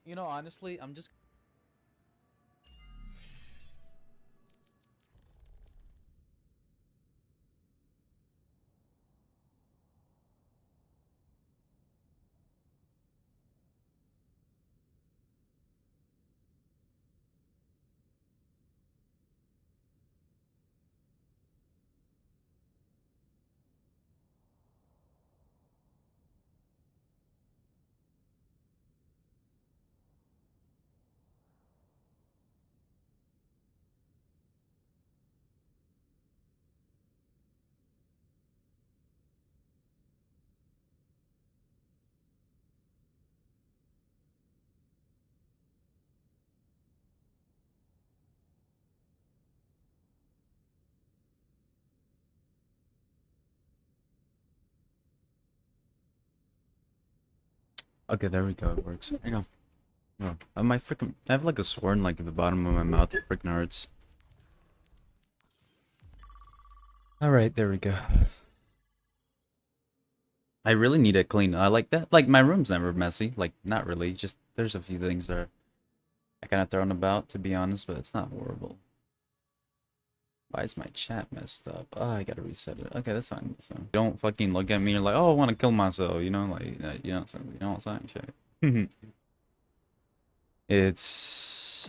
You know, honestly, I'm just okay. There we go. It works. Hang on. Oh, my freaking! I have like a sword like at the bottom of my mouth. It freaking hurts. All right, there we go. I really need it clean. I like that. Like my room's never messy. Like not really. Just there's a few things there I kind of thrown about, to be honest, but it's not horrible. Why is my chat messed up? Oh, I gotta reset it. Okay, that's fine. So don't fucking look at me. You're like, oh, I want to kill myself. You know, like you know what I'm saying? Shit.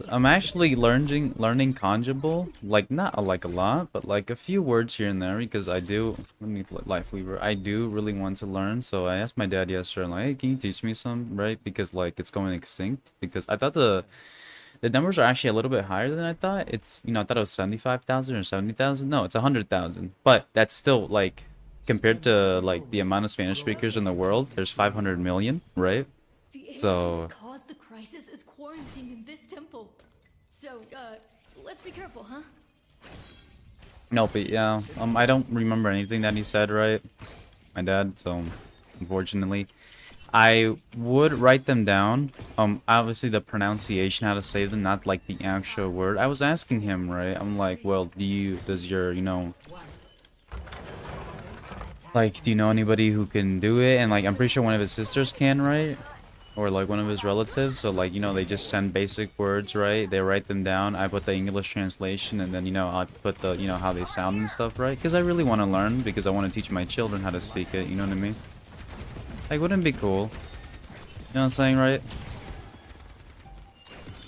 I'm actually learning conjugal, like not like a lot, but like a few words here and there because I do. Let me put Life Weaver. I do really want to learn, so I asked my dad yesterday, like, hey, can you teach me some, right? Because like it's going extinct. Because I thought the numbers are actually a little bit higher than I thought. It's I thought it was 75,000 or 70,000. No, it's 100,000. But that's still like compared to like the amount of Spanish speakers in the world, there's 500 million, right? So caused the crisis is quarantined in this temple. So, let's be careful, huh? no, but yeah, I don't remember anything that he said, right? My dad, so unfortunately. I would write them down. Obviously the pronunciation, how to say them, not like the actual word. I was asking him, right? I'm like, well, does your, like, do you know anybody who can do it? And like, I'm pretty sure one of his sisters can, right? Or like one of his relatives. So like, they just send basic words, right? They write them down. I put the English translation, and then, I put the, how they sound and stuff, right? Because I really want to learn, because I want to teach my children how to speak it, you know what I mean? Like, wouldn't it be cool? You know what I'm saying, right?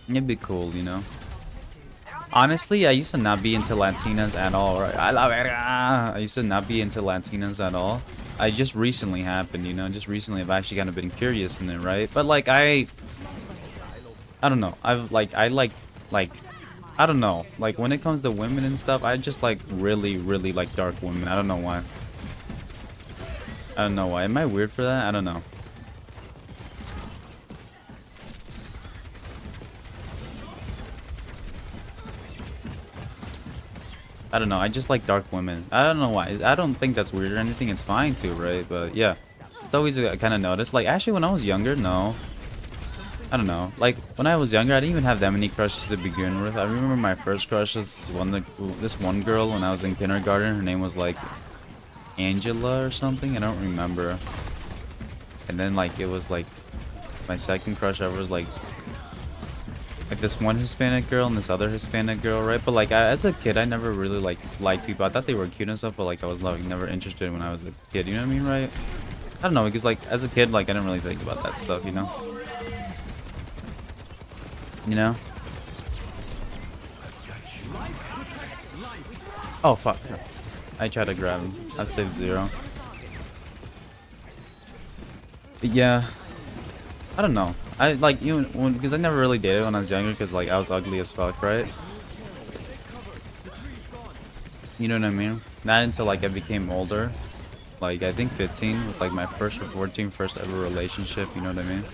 It'd be cool, Honestly, I used to not be into Latinas at all, right? I used to not be into Latinas at all. I just recently happened, just recently I've actually kind of been curious in it, right? But like I don't know. I don't know. Like when it comes to women and stuff, I just like really like dark women. I don't know why. I don't know why. Am I weird for that? I don't know. I don't know. I just like dark women. I don't know why. I don't think that's weird or anything. It's fine too, right? But yeah, it's always kind of noticed. Like actually, when I was younger, no. I don't know. Like when I was younger, I didn't even have that many crushes to begin with. I remember my first crush was this one girl when I was in kindergarten. Her name was like Angela or something. I don't remember. And then like it was like my second crush ever was like this one Hispanic girl and this other Hispanic girl, right? But like as a kid, I never really liked people. I thought they were cute and stuff, but like I was like never interested when I was a kid. You know what I mean, right? I don't know, because like as a kid, like I didn't really think about that stuff, you know? Oh fuck! I tried to grab him. I've saved 0. But yeah, I don't know. I like because I never really dated when I was younger because like I was ugly as fuck, right? You know what I mean? Not until like I became older. Like I think 15 was like my first or 14 first ever relationship. You know what I mean?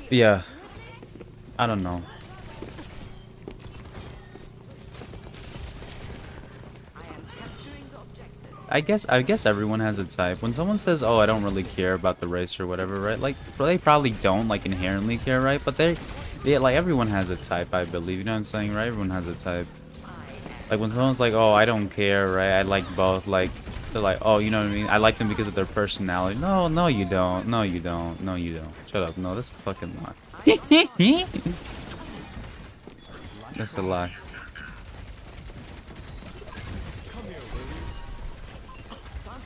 But yeah, I don't know. I guess everyone has a type. When someone says, "Oh, I don't really care about the race or whatever," right? Like they probably don't like inherently care, right? But yeah, like everyone has a type, I believe. You know what I'm saying, right? Everyone has a type. Like when someone's like, "Oh, I don't care," right? I like both. Like They're like, oh, you know what I mean? I like them because of their personality. No, no, you don't. No, you don't. No, you don't. Shut up. No, that's a fucking lie. That's a lie.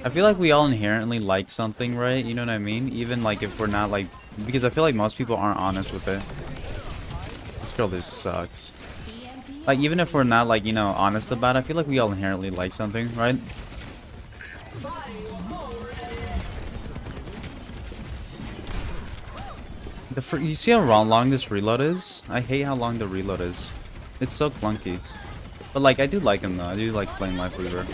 I feel like we all inherently like something, right? You know what I mean? Even like if we're not like, because I feel like most people aren't honest with it. This girl just sucks. Like even if we're not like, you know, honest about it, I feel like we all inherently like something, right? You see how long this reload is? I hate how long the reload is. It's so clunky. But like, I do like him though. I do like playing Life Weaver.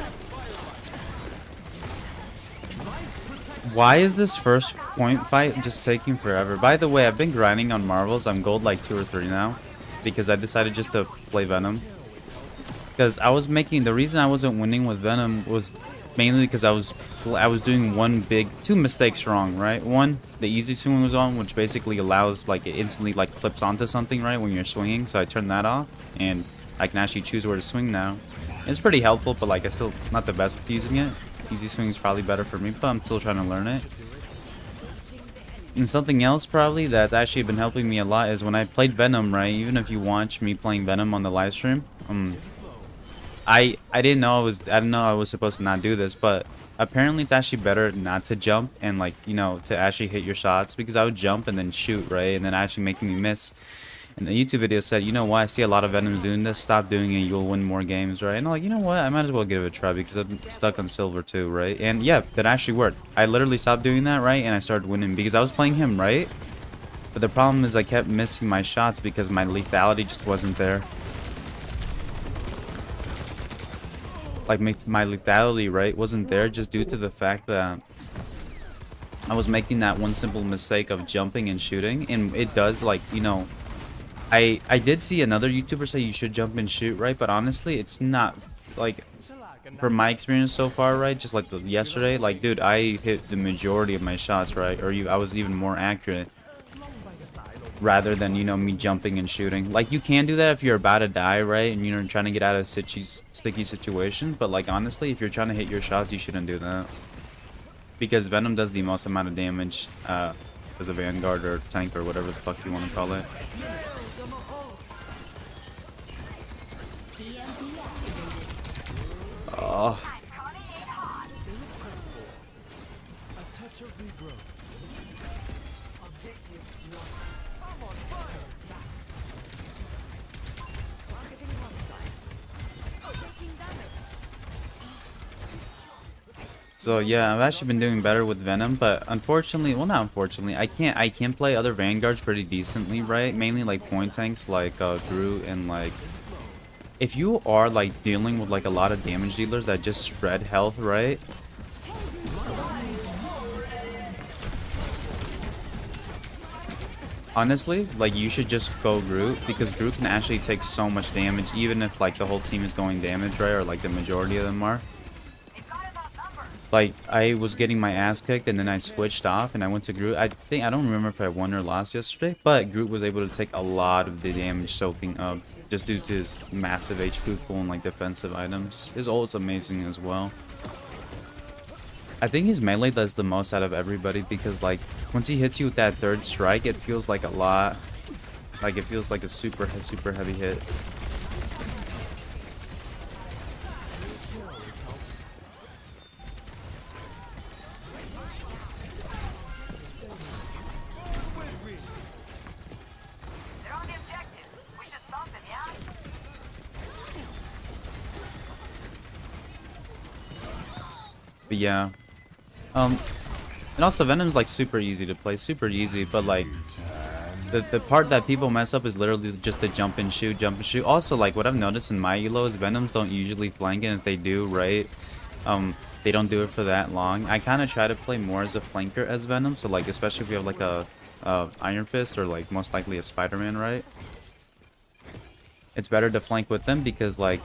Why is this first point fight just taking forever? By the way, I've been grinding on Marvels. I'm gold like 2 or 3 now. Because I decided just to play Venom. Because I was making... The reason I wasn't winning with Venom was mainly because I was doing two mistakes wrong, right? One, the easy swing was on, which basically allows, like, it instantly, like, clips onto something, right, when you're swinging. So I turned that off, and I can actually choose where to swing now. It's pretty helpful, but, like, I'm still not the best at using it. Easy swing is probably better for me, but I'm still trying to learn it. And something else probably that's actually been helping me a lot is when I played Venom, right? Even if you watch me playing Venom on the live stream, I didn't know I was supposed to not do this, but apparently it's actually better not to jump and, like, you know, to actually hit your shots, because I would jump and then shoot, right? And then actually making me miss. And the YouTube video said, you know what, I see a lot of Venoms doing this, stop doing it, you'll win more games, right? And I'm like, you know what, I might as well give it a try because I'm stuck on silver too, right? And yeah, that actually worked. I literally stopped doing that, right? And I started winning because I was playing him, right? But the problem is I kept missing my shots because my lethality just wasn't there. Like, my lethality, right, wasn't there just due to the fact that I was making that one simple mistake of jumping and shooting. And it does, like, you know, I did see another YouTuber say you should jump and shoot, right? But honestly, it's not, like, from my experience so far, right? Just like yesterday, like, dude, I hit the majority of my shots, right? Or I was even more accurate rather than, you know, me jumping and shooting. Like, you can do that if you're about to die, right? And you're trying to get out of a sticky situation. But, like, honestly, if you're trying to hit your shots, you shouldn't do that. Because Venom does the most amount of damage as a Vanguard or tank or whatever the fuck you want to call it. Oh. So yeah, I've actually been doing better with Venom, but unfortunately, well, not unfortunately, I can play other Vanguards pretty decently, right? Mainly like point tanks like Groot, and like if you are like dealing with like a lot of damage dealers that just spread health, right? Honestly, like, you should just go Groot, because Groot can actually take so much damage even if like the whole team is going damage, right? Or like the majority of them are. Like, I was getting my ass kicked and then I switched off and I went to Groot. I don't remember if I won or lost yesterday, but Groot was able to take a lot of the damage soaking up just due to his massive HP pool and like defensive items. His ult's amazing as well. I think his melee does the most out of everybody because, like, once he hits you with that third strike, it feels like a lot. Like, it feels like a super heavy hit. But yeah, and also Venom's like super easy to play, super easy. But like the part that people mess up is literally just the jump and shoot, jump and shoot. Also, like, what I've noticed in my elo is Venoms don't usually flank, and if they do, right, they don't do it for that long. I kind of try to play more as a flanker as Venom. So like, especially if you have like a Iron Fist or like most likely a Spider-Man, right? It's better to flank with them because like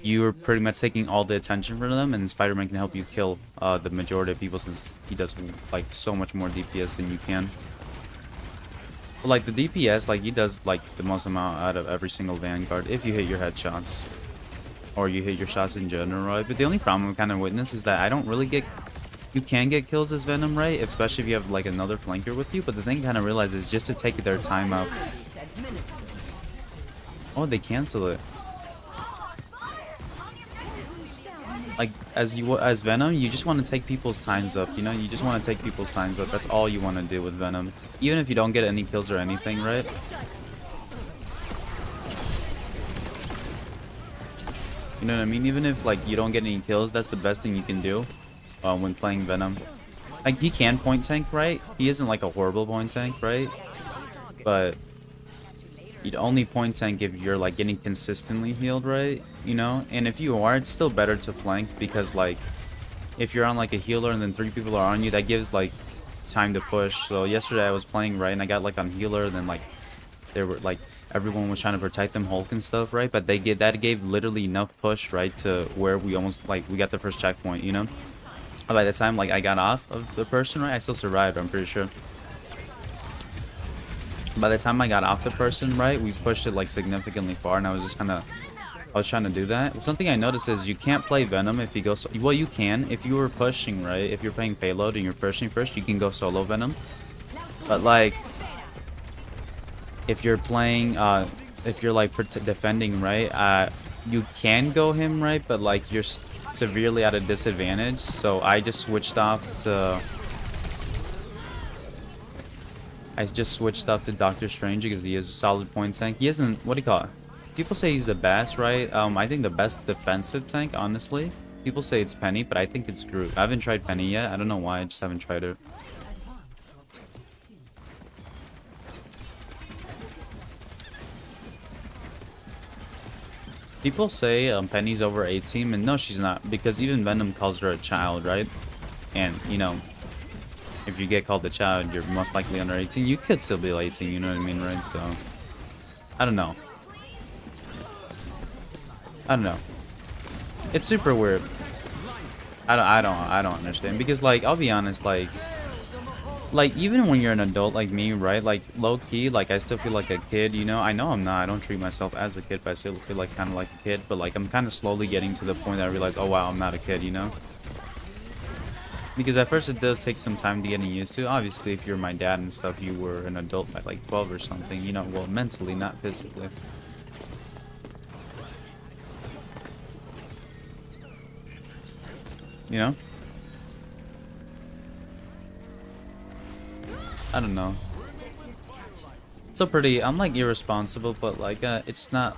you're pretty much taking all the attention from them, and Spider-Man can help you kill the majority of people since he does like so much more DPS than you can. But like the DPS, like he does like the most amount out of every single Vanguard if you hit your headshots. or you hit your shots in general, right? But the only problem with kind of witness is that I don't really get. You can get kills as Venom, right? Especially if you have like another flanker with you. But the thing I kind of realize is just to take their time out. Oh, they cancel it. Like as Venom, you just want to take people's times up. You know, you just want to take people's times up. That's all you want to do with Venom, even if you don't get any kills or anything, right? You know what I mean? Even if like you don't get any kills, that's the best thing you can do when playing Venom. Like he can point tank, right? He isn't like a horrible point tank, right? But you'd only point tank if you're like getting consistently healed, right? You know? And if you are, it's still better to flank because like if you're on like a healer and then 3 people are on you, that gives like time to push. So yesterday I was playing, right, and I got like on healer, and then like there were like everyone was trying to protect them Hulk and stuff, right? But that gave literally enough push, right, to where we almost like we got the first checkpoint, you know? By the time like I got off of the person, right, I still survived, I'm pretty sure. By the time I got off the person, right, we pushed it like significantly far, and I was just kind of trying to do that. Something I noticed is you can't play Venom if you go well, you can if you were pushing, right? If you're playing payload and you're pushing first, you can go solo Venom. But like if you're playing if you're like defending, right, you can go him, right, but like you're severely at a disadvantage. So I just switched off to Doctor Strange because he is a solid point tank. He isn't, what do you call it? People say he's the best, right? I think the best defensive tank, honestly. People say it's Penny, but I think it's Groot. I haven't tried Penny yet. I don't know why, I just haven't tried it. People say Penny's over 18, and no, she's not, because even Venom calls her a child, right? And, you know, if you get called a child, you're most likely under 18. You could still be 18, you know what I mean, right? So, I don't know. It's super weird. I don't understand, because like I'll be honest, like even when you're an adult like me, right? Like low key, like I still feel like a kid, you know? I know I'm not. I don't treat myself as a kid, but I still feel like kind of like a kid. But like I'm kind of slowly getting to the point that I realize, oh wow, I'm not a kid, you know? Because at first it does take some time to get used to. Obviously, if you're my dad and stuff, you were an adult by like 12 or something, you know? Well, mentally, not physically. You know? I don't know. So pretty, I'm like irresponsible, but like it's not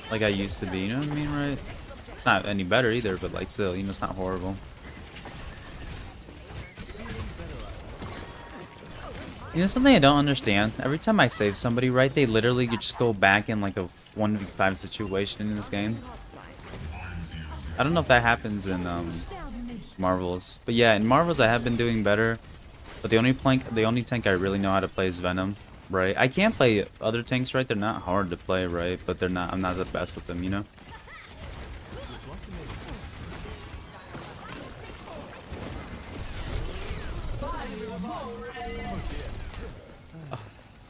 like I used to be, you know what I mean, right? It's not any better either, but like still, you know, it's not horrible. You know something I don't understand? Every time I save somebody, right, they literally just go back in like a 1v5 situation in this game. I don't know if that happens in Marvels, but yeah, in Marvels I have been doing better. But the only tank I really know how to play is Venom, right? I can't play other tanks, right? They're not hard to play, right? But I'm not the best with them, you know?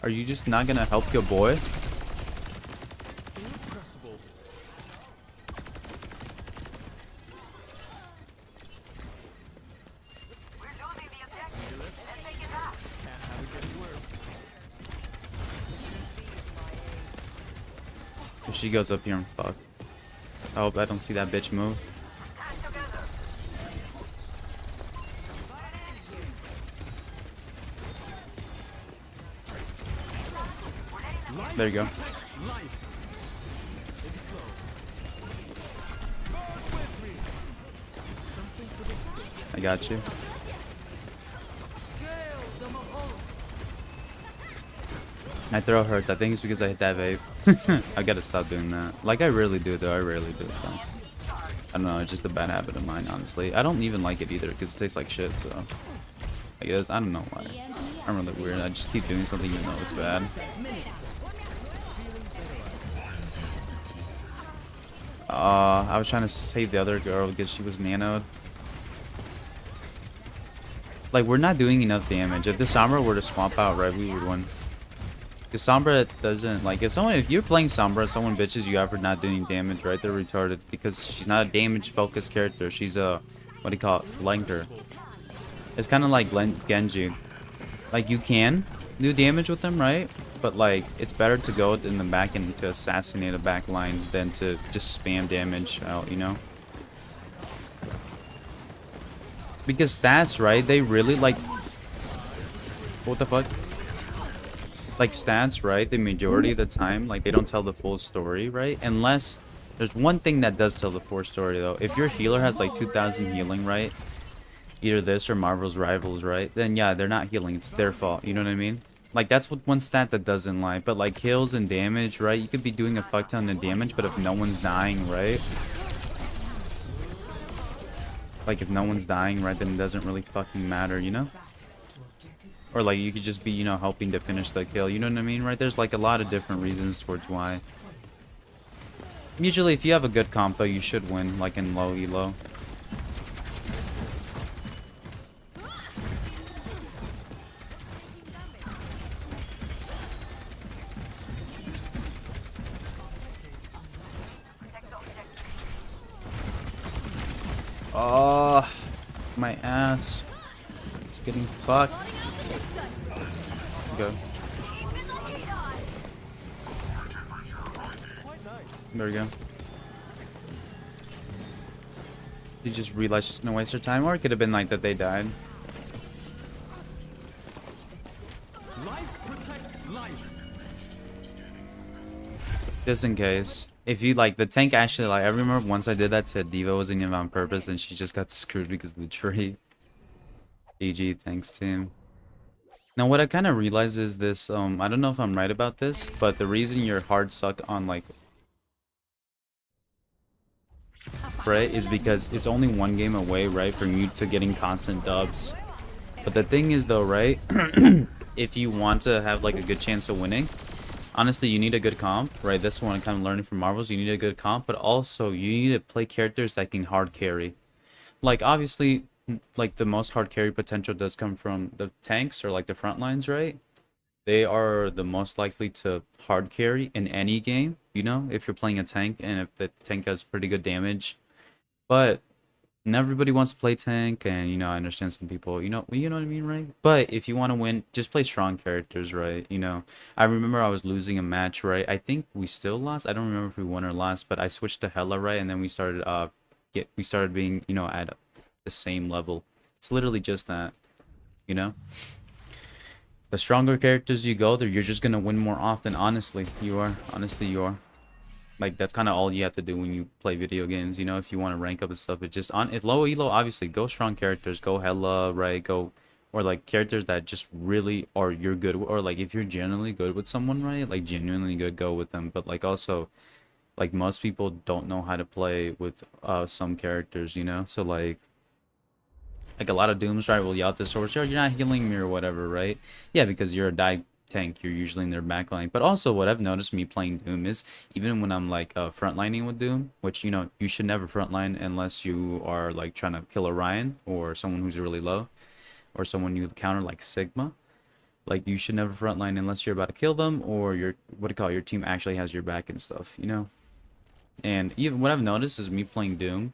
Are you just not gonna help your boy? If she goes up here, I'm fucked. I hope I don't see that bitch move. There you go. I got you. My throat hurts. I think it's because I hit that vape. I gotta stop doing that. Like, I rarely do it, though. I rarely do it, though. I don't know. It's just a bad habit of mine, honestly. I don't even like it either because it tastes like shit, so... I guess. I don't know why. I'm really weird. I just keep doing something even though it's bad. I was trying to save the other girl because she was nanoed. Like, we're not doing enough damage. If this armor were to swap out, right, we would win. Because Sombra doesn't, like, if you're playing Sombra, someone bitches you out for not doing damage, right? They're retarded. Because she's not a damage-focused character. She's a, what do you call it? Flanker. It's kind of like Genji. Like, you can do damage with them, right? But, like, it's better to go in the back and to assassinate a back line than to just spam damage out, you know? Because stats, right? They really, like... What the fuck? Like, stats, right? The majority of the time, like, they don't tell the full story, right? Unless... There's one thing that does tell the full story, though. If your healer has, like, 2,000 healing, right? Either this or Marvel's Rivals, right? Then, yeah, they're not healing. It's their fault. You know what I mean? Like, that's what one stat that doesn't lie. But, like, kills and damage, right? You could be doing a fuck ton of damage, but if no one's dying, right? Like, if no one's dying, right, then it doesn't really fucking matter, you know? Or, like, you could just be, you know, helping to finish the kill. You know what I mean, right? There's, like, a lot of different reasons towards why. Usually, if you have a good compo, you should win, like, in low elo. Oh, my ass. It's getting fucked. Go. There we go. You just realized she's gonna waste her time, or it could have been like that they died. Life protects life. Just in case. If you like the tank actually, like, I remember once I did that to Diva, wasn't even on purpose, and she just got screwed because of the tree. GG, thanks team. Now what I kind of realized is this, I don't know if I'm right about this, but the reason you're hard sucked on, like, right, is because it's only one game away, right, from you to getting constant dubs. But the thing is though, right, if you want to have like a good chance of winning, honestly, you need a good comp, right? That's what I'm kind of learning from Marvels. You need a good comp, but also you need to play characters that can hard carry. Like, obviously, like, the most hard carry potential does come from the tanks or, like, the front lines, right? They are the most likely to hard carry in any game, you know, if you're playing a tank and if the tank has pretty good damage. But not everybody wants to play tank, and, you know, I understand some people, you know what I mean, right? But if you want to win, just play strong characters, right? You know, I remember I was losing a match, right? I think we still lost. I don't remember if we won or lost, but I switched to Hela, right? And then we started being, you know, at the same level. It's literally just that, you know? The stronger characters you go there, you're just gonna win more often. Honestly, you are. Honestly, you are. Like, that's kind of all you have to do when you play video games, you know, if you want to rank up and stuff. It just, if low elo, obviously, go strong characters, go Hela, right, go, or, like, characters that just really, or you're good, or, like, if you're genuinely good with someone, right, like, genuinely good, go with them. But, like, also, like, most people don't know how to play with some characters, you know, so, like, a lot of Dooms, right, will yell at the sword, you're not healing me or whatever, right? Yeah, because you're a die tank, you're usually in their backline. But also, what I've noticed me playing Doom is, even when I'm, like, frontlining with Doom, which, you know, you should never frontline unless you are, like, trying to kill a Ryan or someone who's really low, or someone you counter like Sigma. Like, you should never frontline unless you're about to kill them, or your team actually has your back and stuff, you know? And even what I've noticed is me playing Doom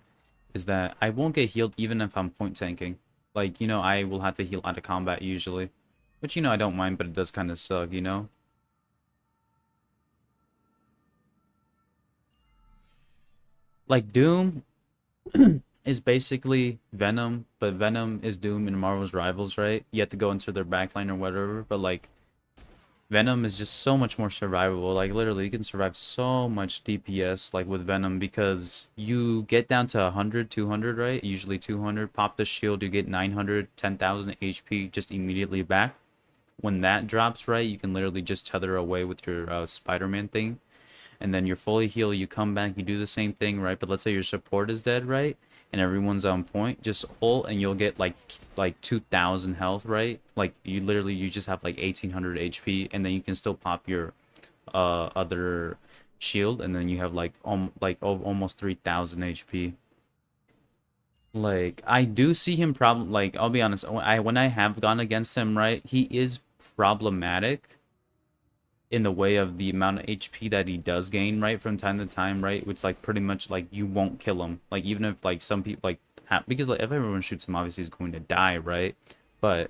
is that I won't get healed even if I'm point tanking. Like, you know, I will have to heal out of combat usually. Which, you know, I don't mind, but it does kind of suck, you know? Like, Doom is basically Venom, but Venom is Doom in Marvel's Rivals, right? You have to go into their backline or whatever, but, like, Venom is just so much more survivable. Like, literally, you can survive so much DPS, like, with Venom, because you get down to 100, 200, right? Usually 200. Pop the shield, you get 900, 10,000 HP just immediately back. When that drops, right, you can literally just tether away with your Spider-Man thing. And then you're fully healed, you come back, you do the same thing, right? But let's say your support is dead, right? And everyone's on point, just ult and you'll get like 2,000 health, right? Like, you just have like 1,800 HP, and then you can still pop your other shield, and then you have like almost 3,000 HP. Like, I do see him like, I'll be honest, when I have gone against him, right, he is problematic in the way of the amount of HP that he does gain, right, from time to time, right, which like pretty much like you won't kill him, like even if like some people like because like if everyone shoots him, obviously he's going to die, right? But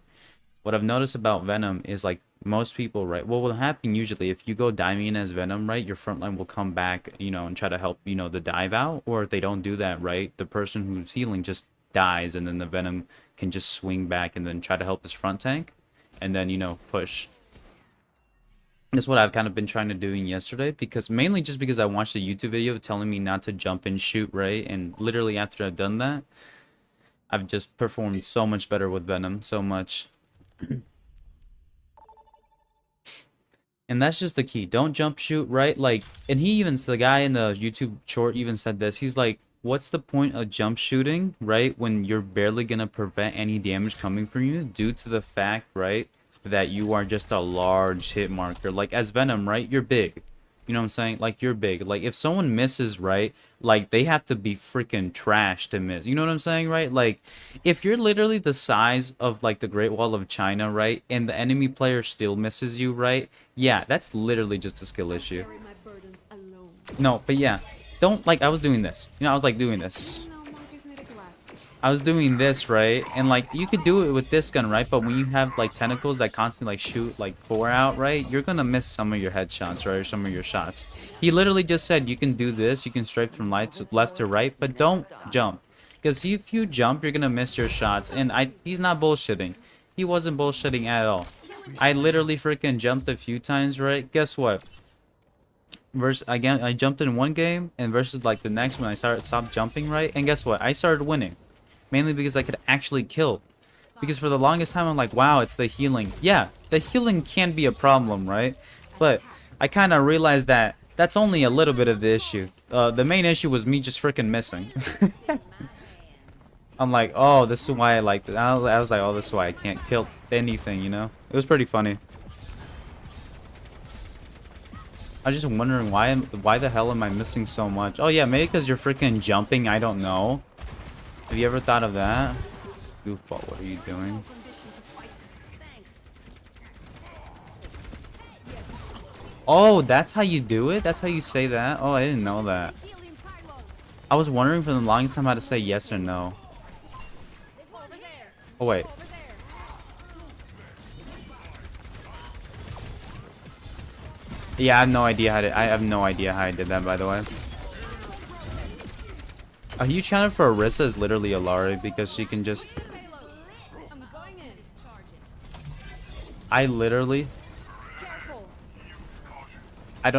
what I've noticed about Venom is like most people, right? What will happen usually if you go diving as Venom, right? Your front line will come back, you know, and try to help, you know, the dive out. Or if they don't do that, right? The person who's healing just dies, and then the Venom can just swing back and then try to help his front tank, and then, you know, push. That's what I've kind of been trying to doing yesterday, because mainly just because I watched a YouTube video telling me not to jump and shoot, right? And literally after I've done that, I've just performed so much better with Venom, so much. And that's just the key. Don't jump shoot, right? Like, and he even, the guy in the YouTube short even said this. He's like, what's the point of jump shooting, right? When you're barely gonna prevent any damage coming from you due to the fact, right, that you are just a large hit marker. Like, as Venom, right? You're big. You know what I'm saying? Like, you're big. Like, if someone misses, right? Like, they have to be freaking trash to miss. You know what I'm saying, right? Like, if you're literally the size of, like, the Great Wall of China, right? And the enemy player still misses you, right? Yeah, that's literally just a skill issue. No, but yeah. Don't, like, I was doing this. You know, I was, like, doing this. I was doing this, right? And like you could do it with this gun, right? But when you have like tentacles that constantly like shoot like 4 out, right? You're gonna miss some of your headshots, right? Or some of your shots. He literally just said you can do this, you can strafe from left to right, but don't jump. Because if you jump, you're gonna miss your shots. And he's not bullshitting. He wasn't bullshitting at all. I literally freaking jumped a few times, right? Guess what? Again, I jumped in one game, and versus like the next one I stopped jumping, right? And guess what? I started winning. Mainly because I could actually kill. Because for the longest time, I'm like, wow, it's the healing. Yeah, the healing can be a problem, right? But I kind of realized that that's only a little bit of the issue. The main issue was me just freaking missing. I'm like, oh, this is why I liked it. I was like, oh, this is why I can't kill anything, you know? It was pretty funny. I was just wondering why the hell am I missing so much? Oh yeah, maybe because you're freaking jumping, I don't know. Have you ever thought of that? Goofball, what are you doing? Oh, that's how you do it? That's how you say that? Oh, I didn't know that. I was wondering for the longest time how to say yes or no. Oh, wait. Yeah, I have no idea how I did that, by the way. A huge counter for Orisa is literally Alari because she can just... I don't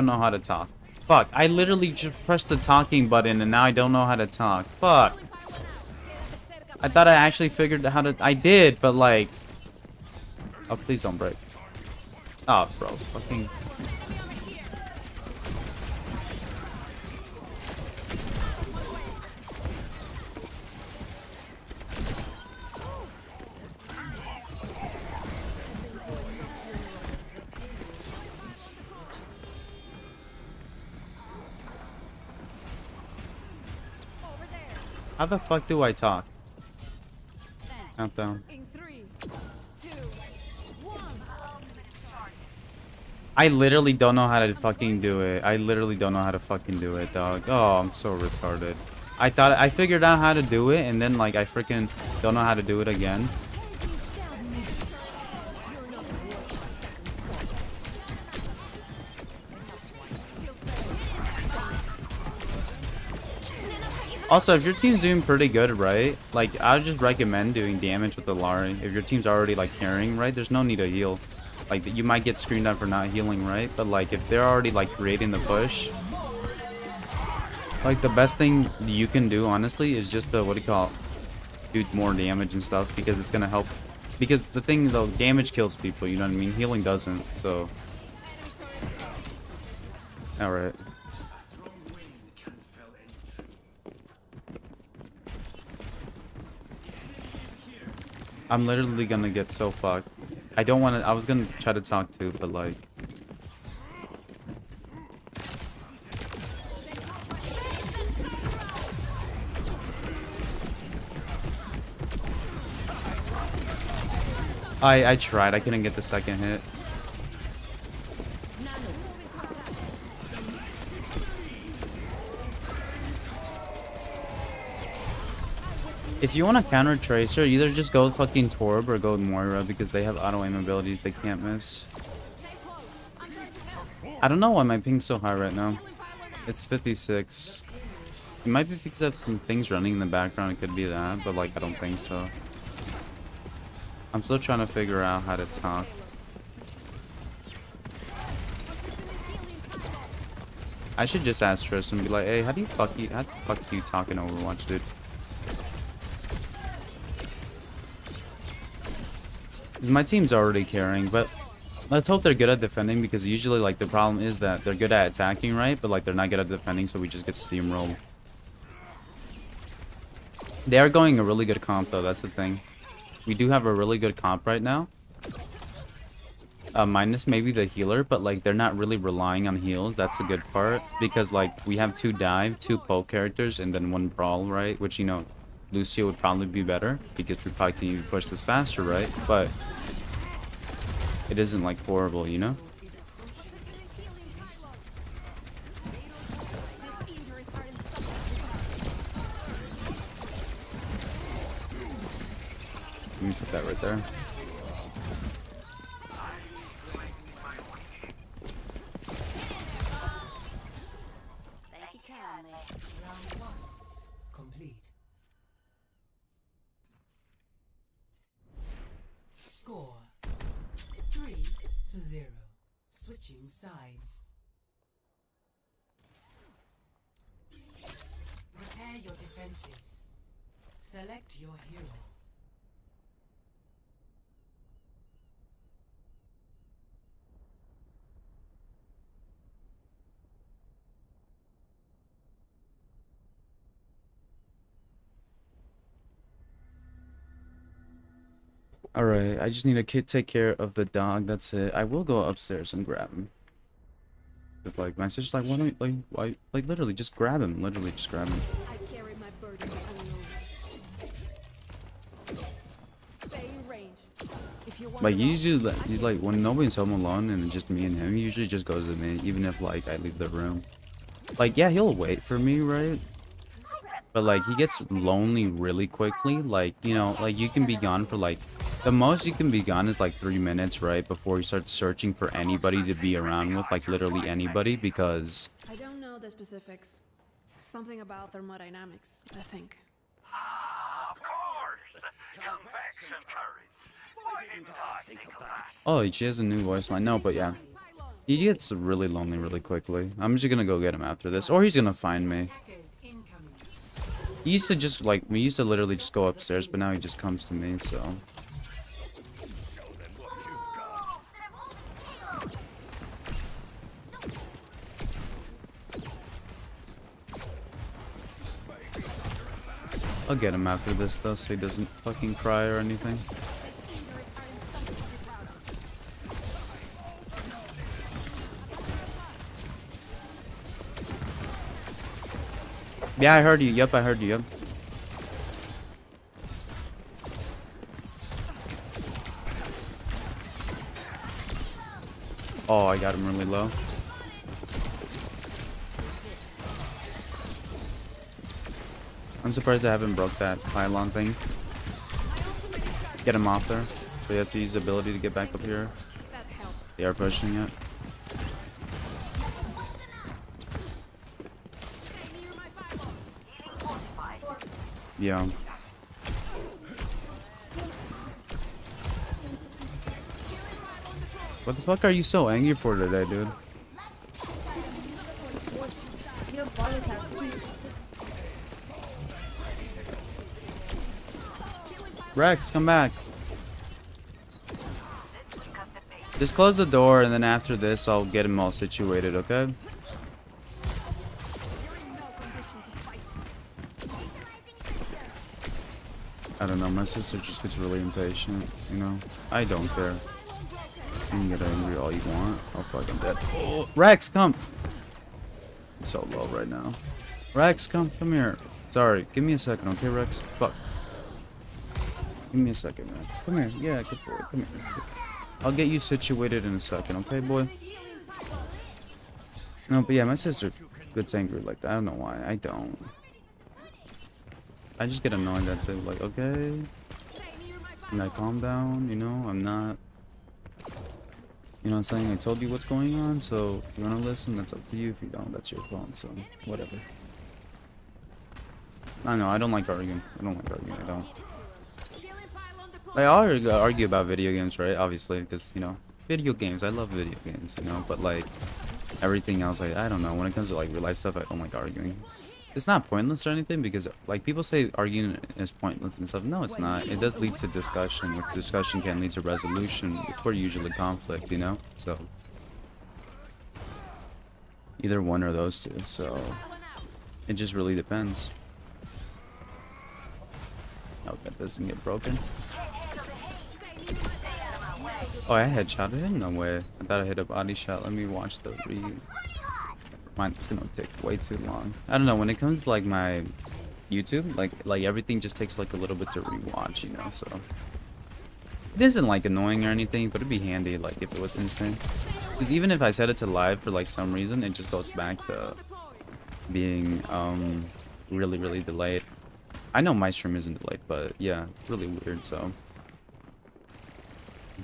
know how to talk. Fuck, I literally just pressed the talking button and now I don't know how to talk. Fuck. I thought I actually figured how to... I did, but like... Oh, please don't break. Oh, bro. Fucking... How the fuck do I talk? Countdown. I literally don't know how to fucking do it. I literally don't know how to fucking do it, dog. Oh, I'm so retarded. I figured out how to do it, and then like I freaking don't know how to do it again. Also, if your team's doing pretty good, right? Like, I would just recommend doing damage with the Lari. If your team's already, like, carrying, right? There's no need to heal. Like, you might get screened out for not healing, right? But, like, if they're already, like, creating the push... Like, the best thing you can do, honestly, is just to, what do you call it? Do more damage and stuff, because it's gonna help. Because the thing, though, damage kills people, you know what I mean? Healing doesn't, so... Alright. I'm literally gonna get so fucked. I don't want to... I was gonna try to talk to, but like... I tried. I couldn't get the second hit. If you want to counter Tracer, either just go with fucking Torb or go with Moira because they have auto aim abilities they can't miss. I don't know why my ping's so high right now. It's 56. It might be because I have some things running in the background. It could be that, but like I don't think so. I'm still trying to figure out how to talk. I should just ask Tristan and be like, hey, how the fuck you talk in Overwatch, dude? 'Cause my team's already carrying, but let's hope they're good at defending, because usually like the problem is that they're good at attacking, right? But like they're not good at defending, so we just get steamrolled. They are going a really good comp though, that's the thing. We do have a really good comp right now. Minus maybe the healer, but like they're not really relying on heals. That's a good part, because like we have 2 dive, 2 poke characters, and then 1 brawl, right? Which, you know, Lucio would probably be better because we probably can even push this faster, right? But it isn't like horrible, you know? Let me put that right there. Complete. Score 3-0. Switching sides. Prepare your defenses. Select your hero. Alright, I just need to take care of the dog, that's it. I will go upstairs and grab him. Just like, my sister's like, why don't you, like, literally, just grab him. Literally, just grab him. I carry my burden alone. Stay in range. If you want Like, usually, he's like, when nobody's home alone and it's just me and him, he usually just goes to me, even if, like, I leave the room. Like, yeah, he'll wait for me, right? But, like, he gets lonely really quickly. Like, you know, like, you can be gone for, like, the most you can be gone is, like, 3 minutes, right? Before you start searching for anybody to be around with, like, literally anybody, because... I don't know the specifics. Something about thermodynamics, I think. Of course! Confection curries. Why didn't I think of that? Oh, she has a new voice line. No, but yeah. He gets really lonely really quickly. I'm just gonna go get him after this. Or he's gonna find me. He used to just, like, we used to literally just go upstairs, but now he just comes to me, so... I'll get him after this, though, so he doesn't fucking cry or anything. Yeah, I heard you. Yep, I heard you. Yep. Oh, I got him really low. I'm surprised I haven't broke that pylon thing. Get him off there. So he has to use the ability to get back up here. They are pushing it. Yeah. What the fuck are you so angry for today, dude? Rex, come back. Just close the door, and then after this, I'll get him all situated, okay? I don't know, my sister just gets really impatient, you know? I don't care. You can get angry all you want. I'll fucking dead. Oh, Rex, come! I'm so low right now. Rex, come here. Sorry, give me a second, okay, Rex? Fuck. Give me a second, Rex. Come here. Yeah, good boy. Come here. I'll get you situated in a second, okay, boy? No, but yeah, my sister gets angry like that. I don't know why. I don't. I just get annoyed that's it. Like, okay, and I calm down, you know, I'm not, you know what I'm saying? I told you what's going on, so if you want to listen, that's up to you. If you don't, that's your fault, so whatever. I know, I don't like arguing. I don't like arguing, I don't. I argue about video games, right? Obviously, because, you know, video games, I love video games, you know, but like, everything else, like, I don't know, when it comes to like real life stuff, I don't like arguing. It's not pointless or anything, because like people say arguing is pointless and stuff. No, it's not. It does lead to discussion. With discussion can lead to resolution before usually conflict, you know. So either one or those two. So it just really depends. Oh, that doesn't get broken. Oh, I headshotted him? No way. I thought I hit a body shot. Let me watch the read. Mine, it's gonna take way too long. I don't know, when it comes to like my YouTube, like everything just takes like a little bit to rewatch, you know, so it isn't like annoying or anything, but it'd be handy like if it was instant, because even if I set it to live for like some reason, it just goes back to being really delayed. I know my stream isn't delayed, but yeah, it's really weird. So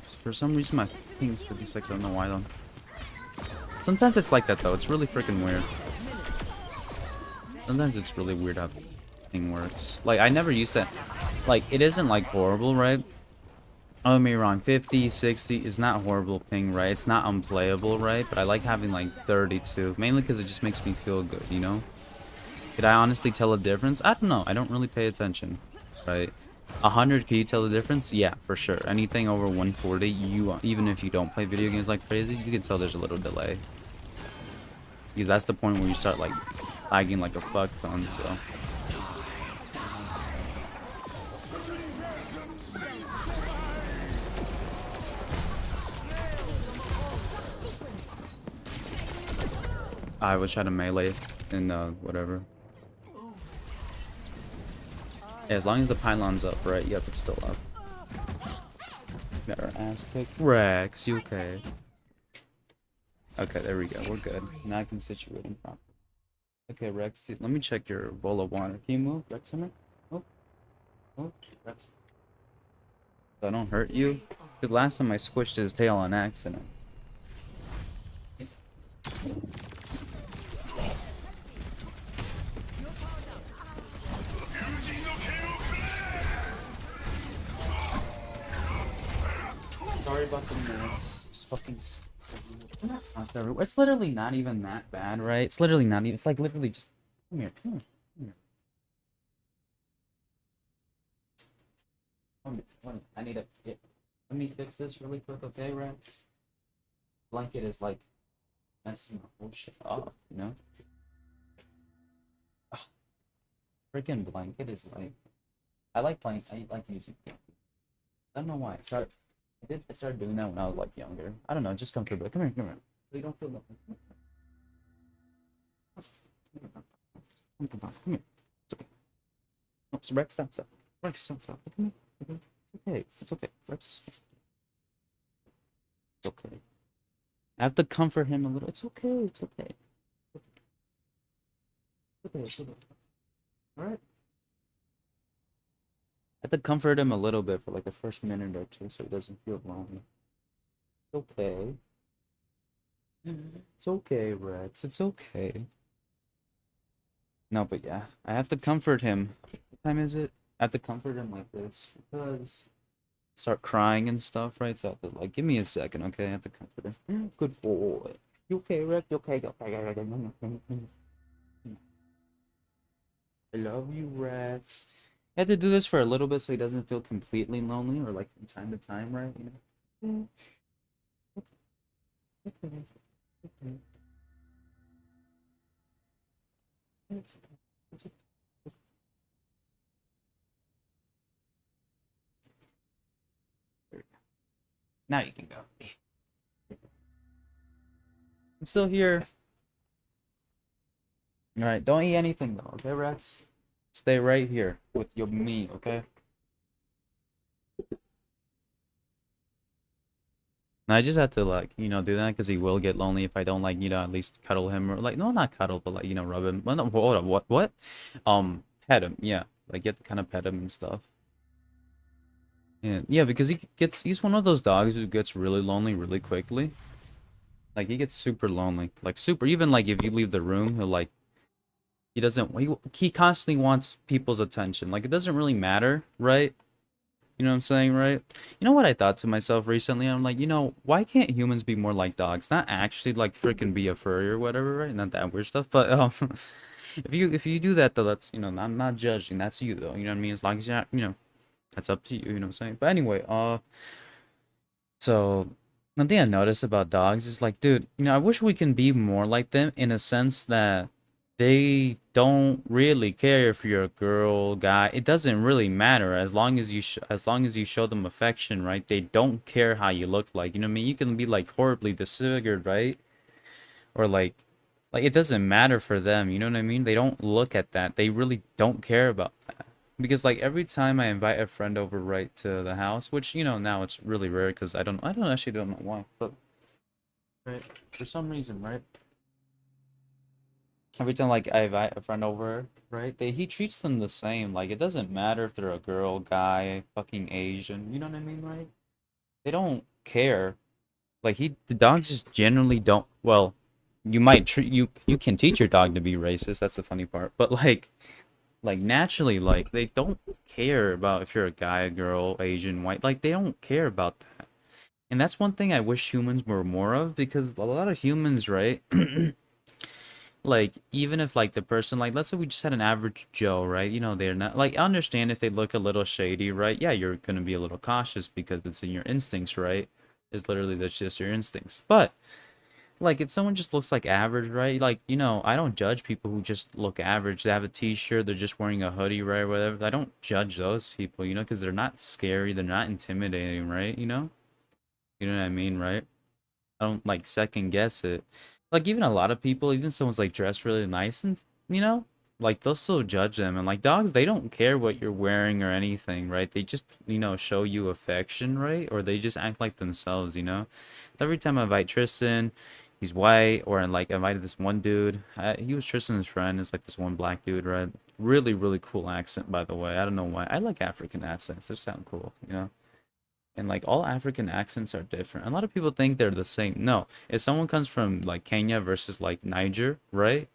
for some reason my ping's 56. I don't know why though. Sometimes it's like that though. It's really freaking weird. Sometimes it's really weird how the thing works. Like I never used to, like it isn't like horrible, right? Oh, me wrong. 50, 60 is not horrible ping, right? It's not unplayable, right? But I like having like 32, mainly because it just makes me feel good, you know? Could I honestly tell a difference? I don't know. I don't really pay attention, right? 100, can you tell the difference? Yeah, for sure. Anything over 140, you, even if you don't play video games like crazy, you can tell there's a little delay. Because that's the point where you start like lagging like a fuck ton, so. I was trying to melee and whatever. Yeah, as long as the pylon's up, right? Yep, it's still up. Got our ass kicked. Rex, you okay? Okay, there we go. We're good. Now I can situate him properly. Okay, Rex, let me check your bowl of water. Can you move, Rex? Come here. Oh, oh, Rex. So I don't hurt you. Because last time I squished his tail on accident. Sorry about the mess. Just fucking. That's not everywhere. It's literally not even that bad, right? It's literally not even. It's like literally just. Come here. Come here. Come here. Come here. I need a. Yeah. Let me fix this really quick, okay, Rex? Blanket is like messing my whole shit up, you know? Oh, freaking blanket is like. I like playing. I like using it. I don't know why. I started doing that when I was like younger. I don't know, just comfortable. Come here, come here. So you don't feel nothing. Come here. It's okay. No, so Rex, stop. Rex, stop. Come here. It's okay. It's okay. Rex. It's okay. I have to comfort him a little. It's okay. It's okay. It's okay. Alright. I have to comfort him a little bit for like the first minute or two so he doesn't feel lonely. It's okay. It's okay, Rex. It's okay. No, but yeah. I have to comfort him. What time is it? I have to comfort him like this because start crying and stuff, right? So I have to like give me a second, okay? I have to comfort him. Good boy. You okay, Rex? You okay? I love you, Rex. I had to do this for a little bit so he doesn't feel completely lonely or like from time to time, right? You know? Okay. It's okay. Now you can go. I'm still here. Alright, don't eat anything though, okay, Rex? Stay right here with your me, okay? And I just have to like, you know, do that because he will get lonely if I don't like, you know, at least cuddle him or like, no, not cuddle, but like, you know, rub him. Well, no, hold on, what? Pet him, yeah. Like you have to kind of pet him and stuff. And yeah, because he's one of those dogs who gets really lonely really quickly. Like he gets super lonely, like super. Even like if you leave the room, he'll like he constantly wants people's attention. Like it doesn't really matter, right? You know what I'm saying, right? You know what I thought to myself recently? I'm like, why can't humans be more like dogs? Not actually like freaking be a furry or whatever, right? Not that weird stuff, but if you do that though, that's I'm not judging. That's you though. You know what I mean? As long as you're not, that's up to you. You know what I'm saying? But anyway, so one thing I noticed about dogs is like, dude, I wish we can be more like them in a sense that they don't really care if you're a girl, guy. It doesn't really matter as long as you show them affection, right? They don't care how you look like. You know what I mean? You can be like horribly disfigured, right? Or like it doesn't matter for them. You know what I mean? They don't look at that. They really don't care about that. Because like every time I invite a friend over right to the house, which now it's really rare because I don't know why, but right for some reason, right? Every time like I invite a friend over, right? He treats them the same. Like it doesn't matter if they're a girl, guy, fucking Asian. You know what I mean, right? They don't care. Like the dogs just generally don't. Well, you might treat you can teach your dog to be racist. That's the funny part. But like naturally, like they don't care about if you're a guy, a girl, Asian, white. Like they don't care about that. And that's one thing I wish humans were more of because a lot of humans, right? Like even if like the person, like let's say we just had an average Joe, right? They're not like, I understand if they look a little shady, right? Yeah, you're gonna be a little cautious because it's in your instincts, right? It's literally that's just your instincts. But like if someone just looks like average, right? Like, I don't judge people who just look average. They have a t-shirt, they're just wearing a hoodie, right? Whatever. I don't judge those people, because they're not scary, they're not intimidating, right? You know what I mean, right? I don't like second guess it. Like even a lot of people, even someone's like dressed really nice and like they'll still judge them. And like dogs, they don't care what you're wearing or anything, right? They just, show you affection, right? Or they just act like themselves. Every time I invite Tristan, he's white, or like I invited this one dude. He was Tristan's friend. It's like this one black dude, right? Really, really cool accent, by the way. I don't know why. I like African accents. They sound cool. And like all African accents are different. A lot of people think they're the same. No, if someone comes from like Kenya versus like Niger, right?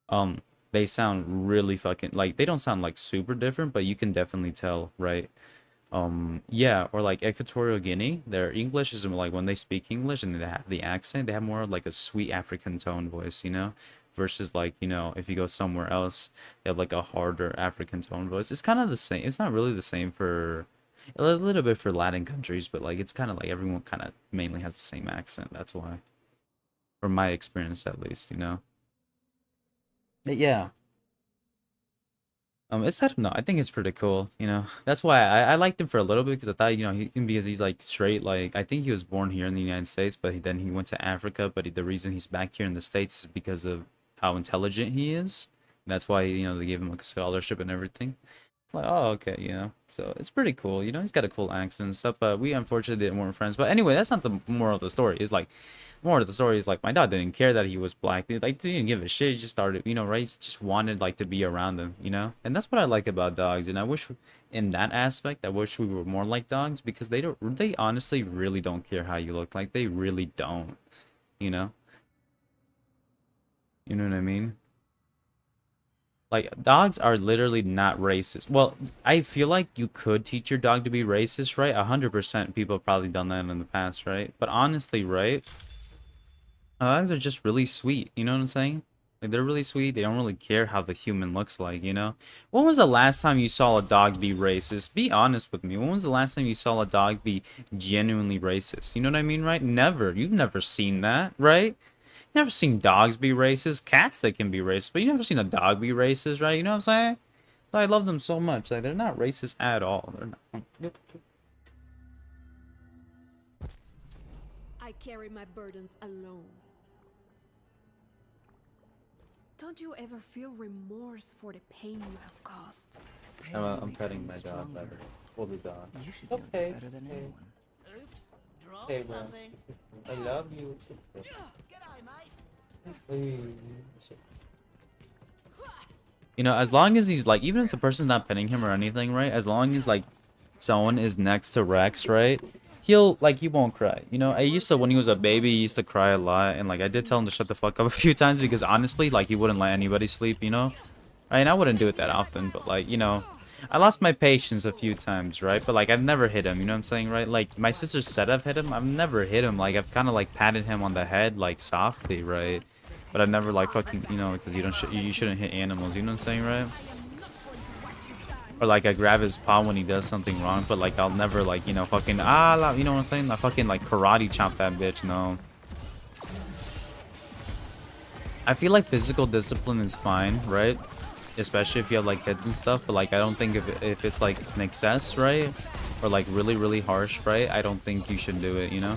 Um, they sound really fucking like they don't sound like super different, but you can definitely tell, right? Yeah, or like Equatorial Guinea, their English is like when they speak English and they have the accent, they have more like a sweet African tone voice. Versus like, if you go somewhere else, they have like a harder African tone voice. It's kind of the same. It's not really the same for a little bit for Latin countries, but like it's kind of like everyone kind of mainly has the same accent. That's why, from my experience at least. But yeah. I don't know. I think it's pretty cool. That's why I liked him for a little bit because I thought, because he's like straight, like I think he was born here in the United States, but then he went to Africa. But the reason he's back here in the States is because of how intelligent he is. That's why, they gave him like a scholarship and everything. Like, oh, okay. So it's pretty cool. He's got a cool accent and stuff, but we unfortunately weren't friends. But anyway, that's not the moral of the story. It's like, the moral of the story is like, my dad didn't care that he was black. Like, didn't give a shit. He just started, right? He just wanted, like, to be around them. And that's what I like about dogs. And I wish, in that aspect, I wish we were more like dogs because they honestly really don't care how you look. Like, they really don't, you know? You know what I mean? Like, dogs are literally not racist. Well, I feel like you could teach your dog to be racist, right? 100% people have probably done that in the past, right? But honestly, right? Dogs are just really sweet. You know what I'm saying? Like, they're really sweet. They don't really care how the human looks like? When was the last time you saw a dog be racist? Be honest with me. When was the last time you saw a dog be genuinely racist? You know what I mean, right? Never. You've never seen that, right? Never seen dogs be racist. Cats, they can be racist, but you never seen a dog be racist, right? You know what I'm saying? I love them so much. Like, they're not racist at all. They're not. I carry my burdens alone. Don't you ever feel remorse for the pain you have caused? I'm petting my dog better. Hold the dog. You should know that better than anyone. Hey, bro. I love you. You know, as long as he's like, even if the person's not pinning him or anything, right? As long as like someone is next to Rex, right? He'll like, he won't cry. You know, I used to, when he was a baby, he used to cry a lot, and like I did tell him to shut the fuck up a few times because honestly, like he wouldn't let anybody sleep. You know, I mean, I wouldn't do it that often, but like, you know, I lost my patience a few times, right? But like I've never hit him. You know what I'm saying, right? Like my sister said I've hit him. I've never hit him. Like I've kind of like patted him on the head like softly, right? But I've never like fucking, you know, because you shouldn't hit animals. You know what I'm saying, right? Or like I grab his paw when he does something wrong, but like I'll never like, you know, fucking you know what I'm saying? I fucking like karate chop that bitch. No. I feel like physical discipline is fine, right? Especially if you have like kids and stuff, but like I don't think if it's like an excess, right? Or like really, really harsh, right? I don't think you should do it, you know?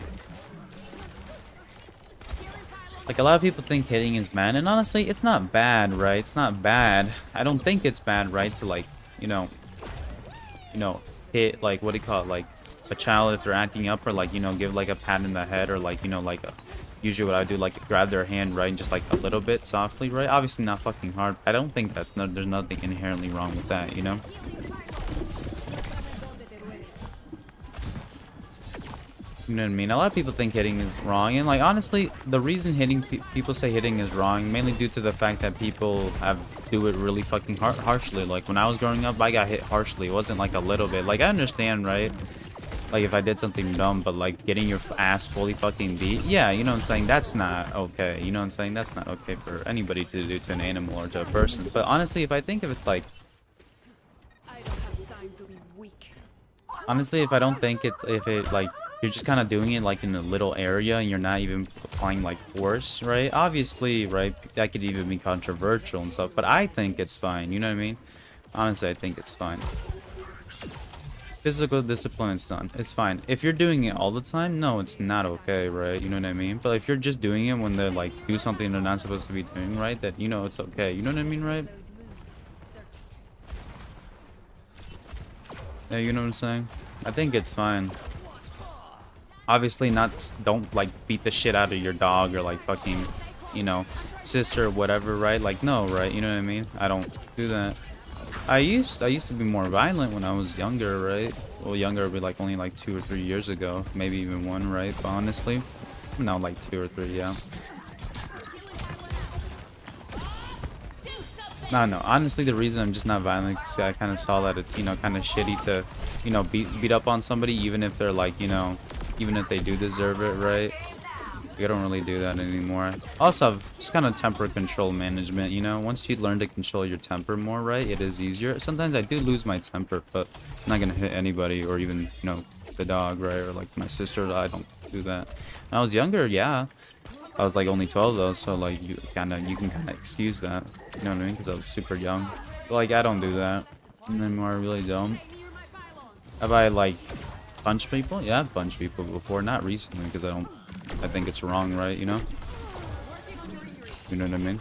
Like a lot of people think hitting is bad, and honestly, it's not bad, right? It's not bad. I don't think it's bad, right? To like, you know, hit like, what do you call it? Like a child if they're acting up, or like, you know, give like a pat in the head, or like, you know, like usually what I do, like grab their hand, right? And just like a little bit softly, right? Obviously not fucking hard. I don't think that's there's nothing inherently wrong with that, you know? You know what I mean? A lot of people think hitting is wrong, and like honestly, the reason people say hitting is wrong mainly due to the fact that people do it really fucking harshly. Like when I was growing up, I got hit harshly. It wasn't like a little bit. Like I understand, right? Like if I did something dumb, but like getting your ass fully fucking beat, yeah, you know what I'm saying? That's not okay. You know what I'm saying? That's not okay for anybody to do to an animal or to a person. But honestly, if I think if it's like, honestly, if I don't think if it like, you're just kind of doing it like in a little area and you're not even applying like force, right? Obviously, right, that could even be controversial and stuff, but I think it's fine. You know what I mean? Honestly, I think it's fine. Physical discipline is done. It's fine. If you're doing it all the time, no, it's not okay, right? You know what I mean? But if you're just doing it when they like do something they're not supposed to be doing, right? That, you know, it's okay. You know what I mean, right? Yeah, you know what I'm saying? I think it's fine. Obviously don't like beat the shit out of your dog or like fucking, you know, sister or whatever, right? Like, no, right? You know what I mean? I don't do that. I used to be more violent when I was younger, right? Well, younger would be like only like 2 or 3 years ago, maybe even 1, right? But honestly, no, like 2 or 3, yeah. No, honestly, the reason I'm just not violent is I kind of saw that it's, you know, kind of shitty to, you know, beat up on somebody, even if they're like, you know, even if they do deserve it, right? I don't really do that anymore. Also, just kind of temper control management, you know? Once you learn to control your temper more, right, it is easier. Sometimes I do lose my temper, but I'm not gonna hit anybody or even, you know, the dog, right? Or like my sister, I don't do that. When I was younger, yeah. I was like only 12 though, so like you can kind of excuse that. You know what I mean? Because I was super young. But like I don't do that anymore. I really don't. Have I like punched people? Yeah, I've punched people before. Not recently because I think it's wrong, right? You know? You know what I mean?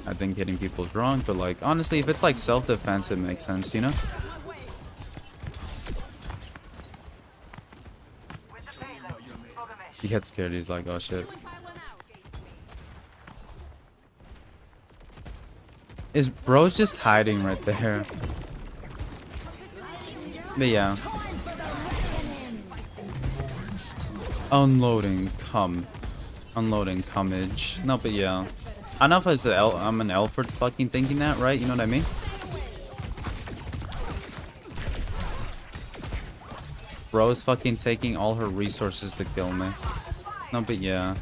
I think hitting people is wrong, but like honestly, if it's like self-defense, it makes sense, you know? He gets scared. He's like, oh shit. Is bro's just hiding right there? But yeah. Unloading cummage. No, but yeah. I don't know if it's I'm an elf for fucking thinking that, right? You know what I mean? Bro's fucking taking all her resources to kill me. No, but yeah.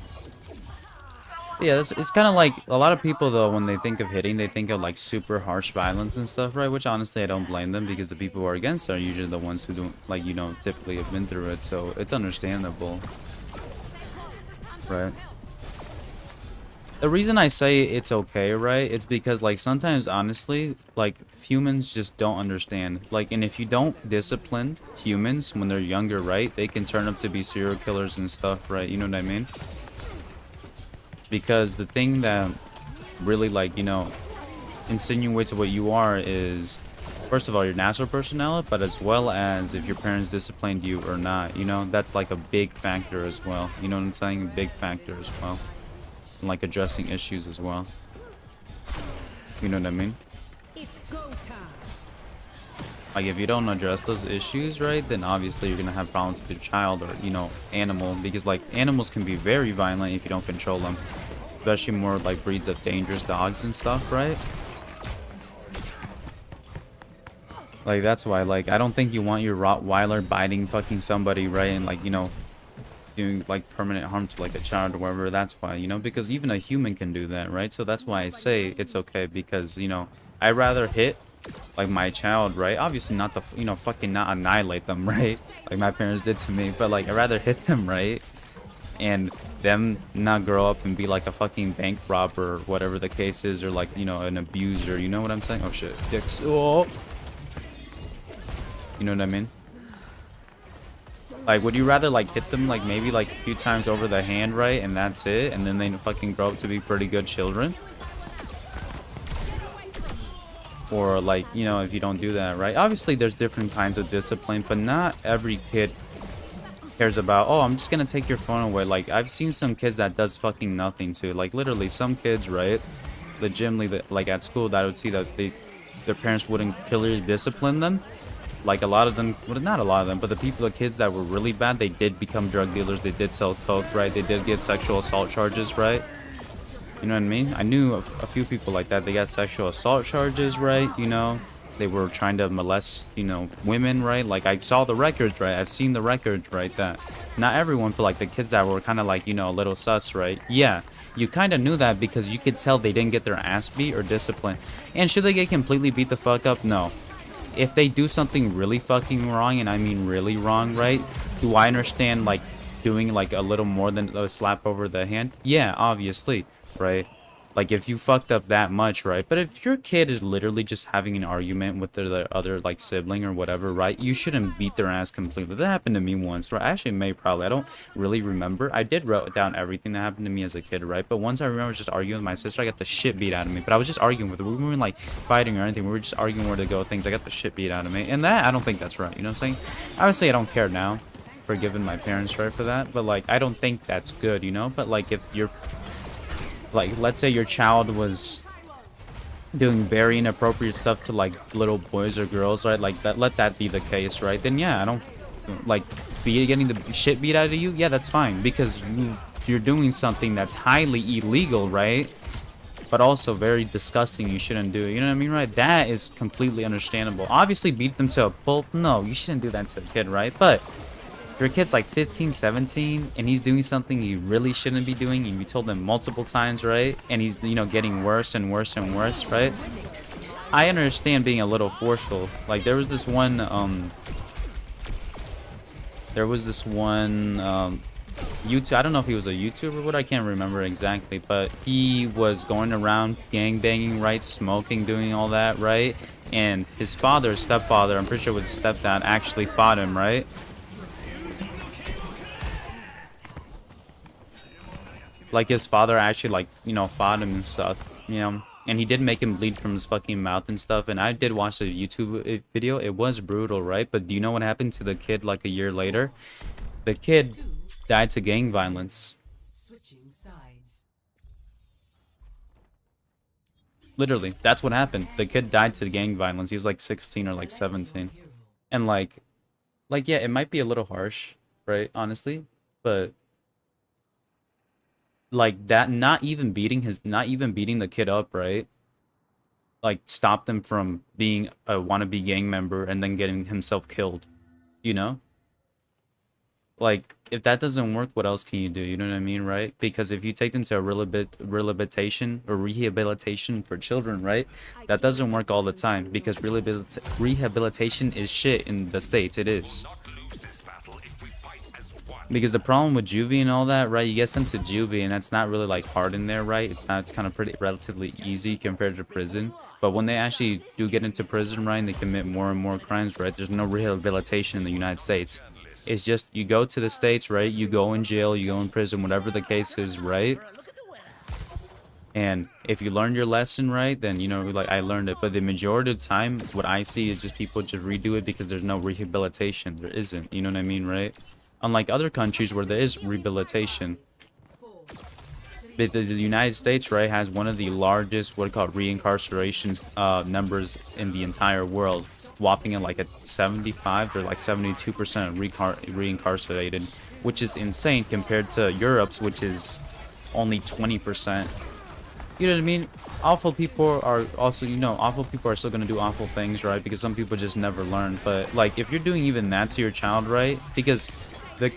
Yeah, it's kind of like a lot of people though, when they think of hitting, they think of like super harsh violence and stuff, right? Which honestly I don't blame them, because the people who are against it are usually the ones who don't, like, you know, typically have been through it, so it's understandable, right? The reason I say it's okay, right, it's because like sometimes honestly, like humans just don't understand, like, and if you don't discipline humans when they're younger, right, they can turn up to be serial killers and stuff, right? You know what I mean? Because the thing that really, like, you know, insinuates what you are is, first of all, your natural personality, but as well as if your parents disciplined you or not, you know, that's like a big factor as well. You know what I'm saying? A big factor as well. And like addressing issues as well. You know what I mean? It's go time. Like, if you don't address those issues, right, then obviously you're gonna have problems with your child or, you know, animal, because like animals can be very violent if you don't control them, especially more like breeds of dangerous dogs and stuff, right? Like, that's why, like, I don't think you want your Rottweiler biting fucking somebody, right, and like, you know, doing like permanent harm to like a child or whatever. That's why, you know, because even a human can do that, right? So that's why I say it's okay, because, you know, I'd rather hit like my child, right? Obviously not the, you know, fucking not annihilate them, right? Like my parents did to me, but like I'd rather hit them, right? And them not grow up and be like a fucking bank robber or whatever the case is, or like, you know, an abuser, you know what I'm saying? Oh shit. Dicks. Oh. You know what I mean? Like, would you rather like hit them like maybe like a few times over the hand, right? And that's it, and then they fucking grow up to be pretty good children? Or like, you know, if you don't do that, right? Obviously there's different kinds of discipline, but not every kid cares about, oh, I'm just gonna take your phone away. Like, I've seen some kids that does fucking nothing to, like, literally some kids, right, legitimately, like at school, that I would see that their parents wouldn't clearly discipline them. Like, a lot of them, well, not a lot of them, but the kids that were really bad, they did become drug dealers, they did sell coke, right, they did get sexual assault charges, right? You know what I mean? I knew a few people like that. They got sexual assault charges, right? You know, they were trying to molest, you know, women, right? Like, I saw the records, right? I've seen the records, right? That not everyone, but like the kids that were kind of like, you know, a little sus, right? Yeah, you kind of knew that because you could tell they didn't get their ass beat or disciplined. And should they get completely beat the fuck up? No. If they do something really fucking wrong, and I mean really wrong, right? Do I understand, like, doing like a little more than a slap over the hand? Yeah, obviously. Right? Like, if you fucked up that much, right? But if your kid is literally just having an argument with their other, like, sibling or whatever, right? You shouldn't beat their ass completely. That happened to me once, right? I actually probably, I don't really remember. I did write down everything that happened to me as a kid, right? But once I remember just arguing with my sister, I got the shit beat out of me. But I was just arguing with her. We weren't, like, fighting or anything. We were just arguing where to go, things. I got the shit beat out of me. And that, I don't think that's right. You know what I'm saying? Obviously, I don't care now for giving my parents right for that. But, like, I don't think that's good, you know? But, like, if you're... like, let's say your child was doing very inappropriate stuff to like little boys or girls, right? Like, that, let that be the case, right? Then yeah, I don't like getting the shit beat out of you. Yeah, that's fine, because you're doing something that's highly illegal, right? But also very disgusting. You shouldn't do it. You know what I mean, right? That is completely understandable. Obviously, beat them to a pulp. No, you shouldn't do that to a kid, right? But your kid's like 15, 17, and he's doing something he really shouldn't be doing, and you told him multiple times, right? And he's, you know, getting worse and worse and worse, right? I understand being a little forceful. Like, there was this one, YouTube, I don't know if he was a YouTuber or what, I can't remember exactly, but he was going around gang banging, right? Smoking, doing all that, right? And his father, stepfather, I'm pretty sure it was his stepdad, actually fought him, right? Like, his father actually, like, you know, fought him and stuff, you know, and he did make him bleed from his fucking mouth and stuff. And I did watch the YouTube video. It was brutal, right? But do you know what happened to the kid like a year later? The kid died to gang violence. Switching sides. Literally, that's what happened. The kid died to gang violence. He was like 16 or like 17. And like, yeah, it might be a little harsh, right? Honestly, but like, that, not even beating the kid up, right? Like, stopped him from being a wannabe gang member and then getting himself killed, you know? Like, if that doesn't work, what else can you do? You know what I mean, right? Because if you take them to a rehabilitation for children, right? That doesn't work all the time, because rehabilitation is shit in the States. It is. Because the problem with juvie and all that, right, you get sent to juvie and that's not really like hard in there, right? It's kind of relatively easy compared to prison. But when they actually do get into prison, right, and they commit more and more crimes, right, there's no rehabilitation in the United States. It's just, you go to the States, right, you go in jail, you go in prison, whatever the case is, right? And if you learn your lesson, right, then, you know, like, I learned it. But the majority of the time, what I see is just people just redo it because there's no rehabilitation. There isn't, you know what I mean, right? Unlike other countries where there is rehabilitation. the United States, right, has one of the largest what are called reincarceration numbers in the entire world, whopping at like at 75. They're like 72% reincarcerated, which is insane compared to Europe's, which is only 20%. You know what I mean? Awful people are also, you know, awful people are still gonna do awful things, right? Because some people just never learn. But like, if you're doing even that to your child, right? Because the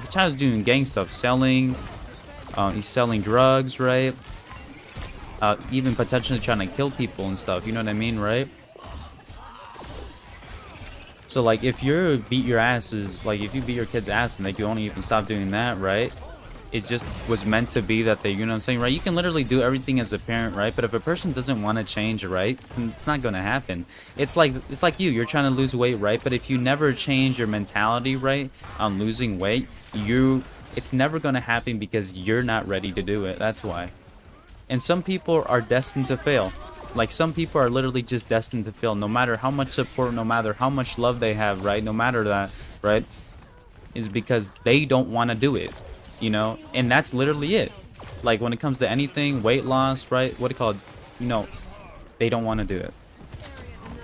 child's doing gang stuff, selling, he's selling drugs, right? Even potentially trying to kill people and stuff. You know what I mean, right? So like, if you beat your asses, like if you beat your kid's ass and they can only even stop doing that, right? It just was meant to be that they, you know what I'm saying, right? You can literally do everything as a parent, right? But if a person doesn't want to change, right, then it's not going to happen. It's like you're trying to lose weight, right? But if you never change your mentality, right, on losing weight, it's never going to happen because you're not ready to do it. That's why. And some people are destined to fail. Like, some people are literally just destined to fail, no matter how much support, no matter how much love they have, right? No matter that, right? Is because they don't want to do it. You know, and that's literally it. Like, when it comes to anything, weight loss, right? What do you call it? You know, they don't want to do it.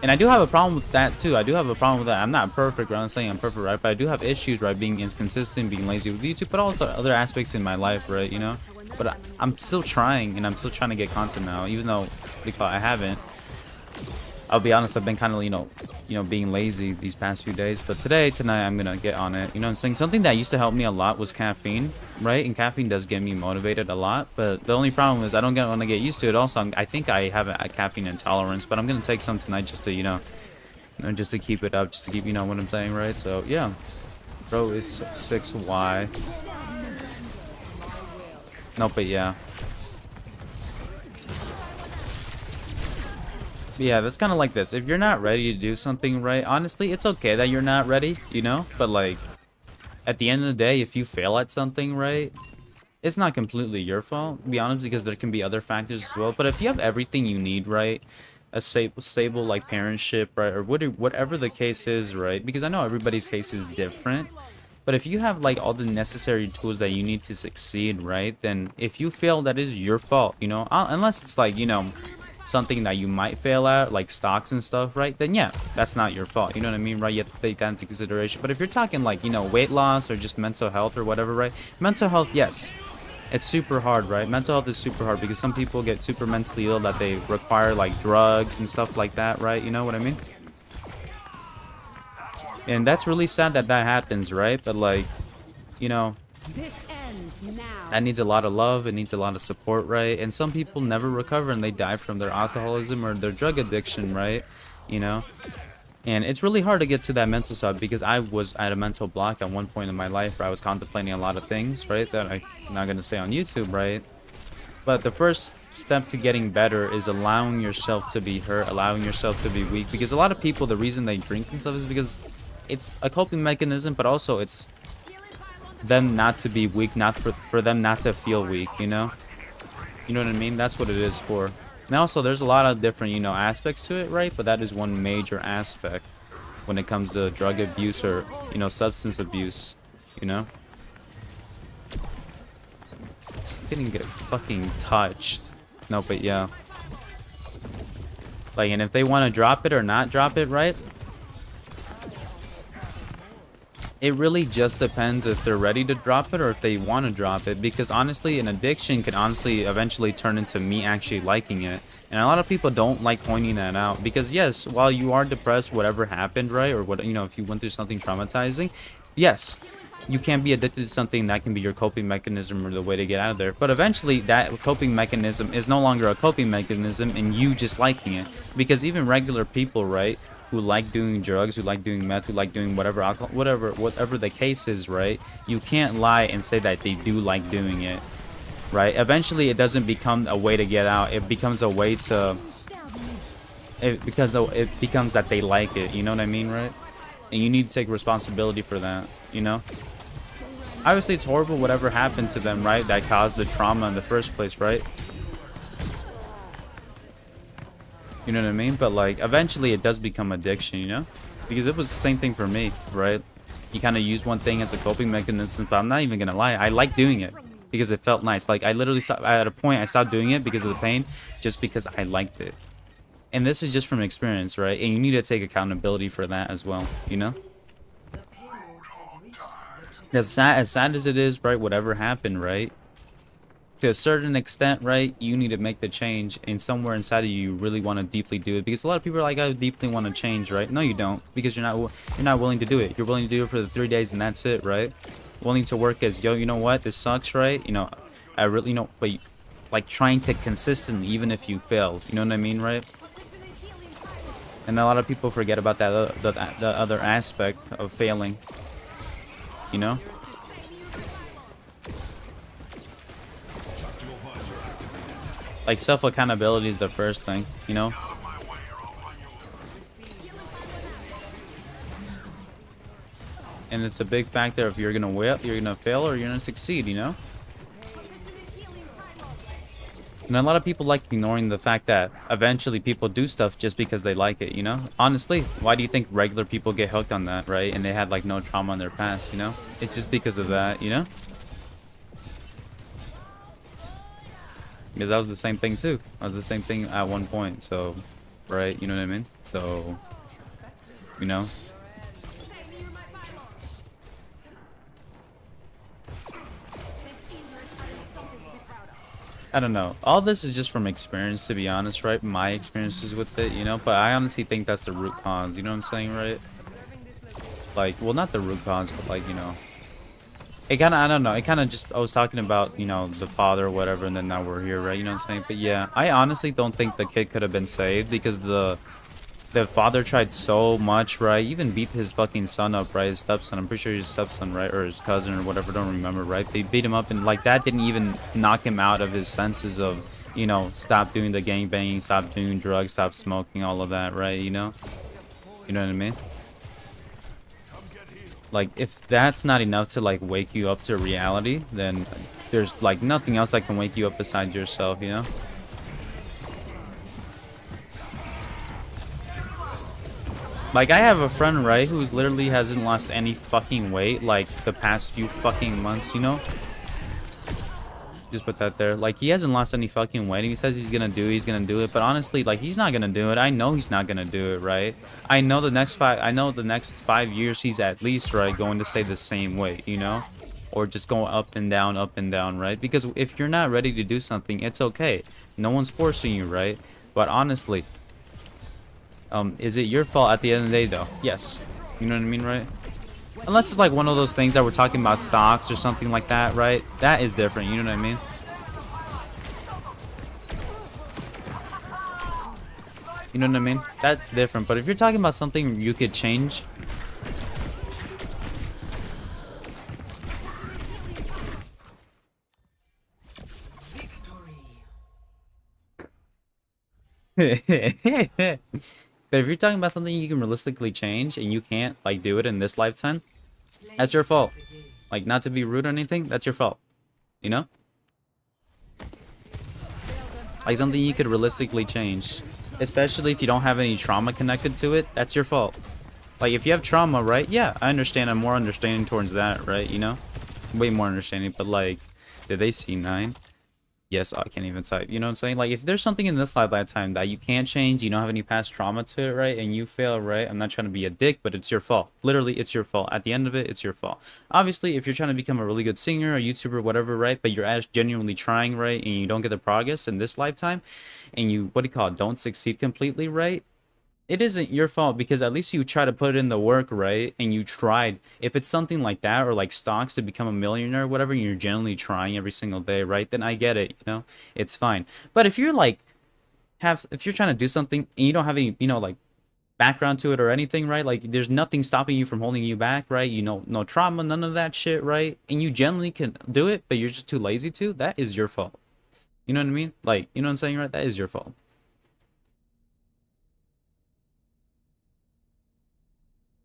And I do have a problem with that too. I do have a problem with that. I'm not perfect, right? I'm not saying I'm perfect, right? But I do have issues, right? Being inconsistent, being lazy with YouTube, but all the other aspects in my life, right? You know, but I'm still trying, and I'm still trying to get content now, even though I haven't. I'll be honest, I've been kind of, you know, being lazy these past few days. But tonight, I'm going to get on it. You know what I'm saying? Something that used to help me a lot was caffeine, right? And caffeine does get me motivated a lot. But the only problem is I don't want to get used to it. Also, I think I have a caffeine intolerance. But I'm going to take some tonight just to, you know, just to keep it up. Just to keep, you know what I'm saying, right? So, yeah. Bro is 6Y. Nope, but yeah. Yeah, that's kind of like this. If you're not ready to do something, right, honestly, it's okay that you're not ready, you know? But, like, at the end of the day, if you fail at something, right, it's not completely your fault, to be honest, because there can be other factors as well. But if you have everything you need, right, a stable like, parentship, right, or whatever the case is, right, because I know everybody's case is different. But if you have, like, all the necessary tools that you need to succeed, right, then if you fail, that is your fault, you know? Unless it's, like, you know, something that you might fail at, like stocks and stuff, right, then yeah, that's not your fault, you know what I mean, right? You have to take that into consideration. But if you're talking like, you know, weight loss or just mental health or whatever, right, mental health, yes, it's super hard, right? Mental health is super hard because some people get super mentally ill that they require like drugs and stuff like that, right? You know what I mean? And that's really sad that happens, right? But like, you know, that needs a lot of love. It needs a lot of support, right? And some people never recover and they die from their alcoholism or their drug addiction, right? You know? And it's really hard to get to that mental side because I was at a mental block at one point in my life where I was contemplating a lot of things, right? That I'm not going to say on YouTube, right? But the first step to getting better is allowing yourself to be hurt, allowing yourself to be weak. Because a lot of people, the reason they drink and stuff is because it's a coping mechanism, but also it's them not to be weak, not for them not to feel weak, you know? You know what I mean? That's what it is for. And also, there's a lot of different, you know, aspects to it, right? But that is one major aspect when it comes to drug abuse or, you know, substance abuse, you know? Just getting get fucking touched. No, but yeah. Like, and if they want to drop it or not drop it, right? It really just depends if they're ready to drop it or if they want to drop it, because honestly, an addiction can honestly eventually turn into me actually liking it. And a lot of people don't like pointing that out because yes, while you are depressed, whatever happened, right, or what, you know, if you went through something traumatizing, yes, you can be addicted to something that can be your coping mechanism or the way to get out of there. But eventually that coping mechanism is no longer a coping mechanism and you just liking it, because even regular people, right, who like doing drugs, who like doing meth, who like doing whatever alcohol, whatever the case is, right? You can't lie and say that they do like doing it, right? Eventually, it doesn't become a way to get out. It becomes a way to. It becomes that they like it. You know what I mean, right? And you need to take responsibility for that. You know. Obviously, it's horrible whatever happened to them, right? That caused the trauma in the first place, right? You know what I mean? But like eventually it does become addiction, you know? Because it was the same thing for me, right? You kind of use one thing as a coping mechanism, but I'm not even gonna lie, I like doing it. because it felt nice. Like I literally stopped, at a point I stopped doing it because of the pain, just because I liked it. And this is just from experience, right? And you need to take accountability for that as well, you know? As sad as it is, right? Whatever happened, right? To a certain extent, right? You need to make the change, and somewhere inside of you really want to deeply do it. Because a lot of people are like, I deeply want to change, right? No, you don't, because you're not willing to do it. You're willing to do it for the 3 days, and that's it, right? Willing to work as, yo, you know what? This sucks, right? You know, I really, you know, but like trying to consistently, even if you fail, you know what I mean, right? And a lot of people forget about that the other aspect of failing, you know? Like self-accountability is the first thing, you know? And it's a big factor if you're gonna fail or you're gonna succeed, you know? And a lot of people like ignoring the fact that eventually people do stuff just because they like it, you know? Honestly, why do you think regular people get hooked on that, right? And they had like no trauma in their past, you know? It's just because of that, you know? Because that was the same thing too. I was the same thing at one point, so, right? You know what I mean? So, you know? I don't know. All this is just from experience, to be honest, right? My experiences with it, you know? But I honestly think that's the root cause, you know what I'm saying, right? Like, well, not the root cause, but like, you know. It kind of, I don't know. It kind of just, I was talking about, you know, the father or whatever, and then now we're here, right? You know what I'm saying? But yeah, I honestly don't think the kid could have been saved because the father tried so much, right? Even beat his fucking son up, right? His stepson. I'm pretty sure his stepson, right? Or his cousin or whatever. Don't remember, right? They beat him up, and like that didn't even knock him out of his senses of, you know, stop doing the gangbanging, stop doing drugs, stop smoking, all of that, right? You know? You know what I mean? Like, if that's not enough to like wake you up to reality, then there's like nothing else that can wake you up besides yourself, you know? Like, I have a friend, right, who's literally hasn't lost any fucking weight, like, the past few fucking months, you know? Just put that there. Like, he hasn't lost any fucking weight. He says he's gonna do it, but honestly, like, he's not gonna do it. I know he's not gonna do it, right? I know the next 5 years he's at least, right, going to stay the same weight, you know? Or just going up and down, right? Because if you're not ready to do something, it's okay. No one's forcing you, right? But honestly, is it your fault at the end of the day, though? Yes. You know what I mean, right? Unless it's like one of those things that we're talking about, stocks or something like that, right? That is different, you know what I mean? You know what I mean? That's different. But if you're talking about something you could change... But if you're talking about something you can realistically change and you can't like do it in this lifetime, that's your fault. Like, not to be rude or anything, that's your fault. You know? Like something you could realistically change. Especially if you don't have any trauma connected to it, that's your fault. Like, if you have trauma, right? Yeah, I understand. I'm more understanding towards that, right? You know? Way more understanding. But like, did they see 9? Yes, I can't even type. You know what I'm saying? Like, if there's something in this lifetime that you can't change, you don't have any past trauma to it, right? And you fail, right? I'm not trying to be a dick, but it's your fault. Literally, it's your fault. At the end of it, it's your fault. Obviously, if you're trying to become a really good singer, a YouTuber, whatever, right? But you're genuinely trying, right? And you don't get the progress in this lifetime, and you, what do you call it? Don't succeed completely, right? It isn't your fault because at least you try to put in the work, right? And you tried. If it's something like that or like stocks to become a millionaire or whatever, and you're generally trying every single day, right? Then I get it, you know? It's fine. But if you're like, if you're trying to do something and you don't have any, you know, like background to it or anything, right? Like there's nothing stopping you from holding you back, right? You know, no trauma, none of that shit, right? And you generally can do it, but you're just too lazy to, that is your fault. You know what I mean? Like, you know what I'm saying, right? That is your fault.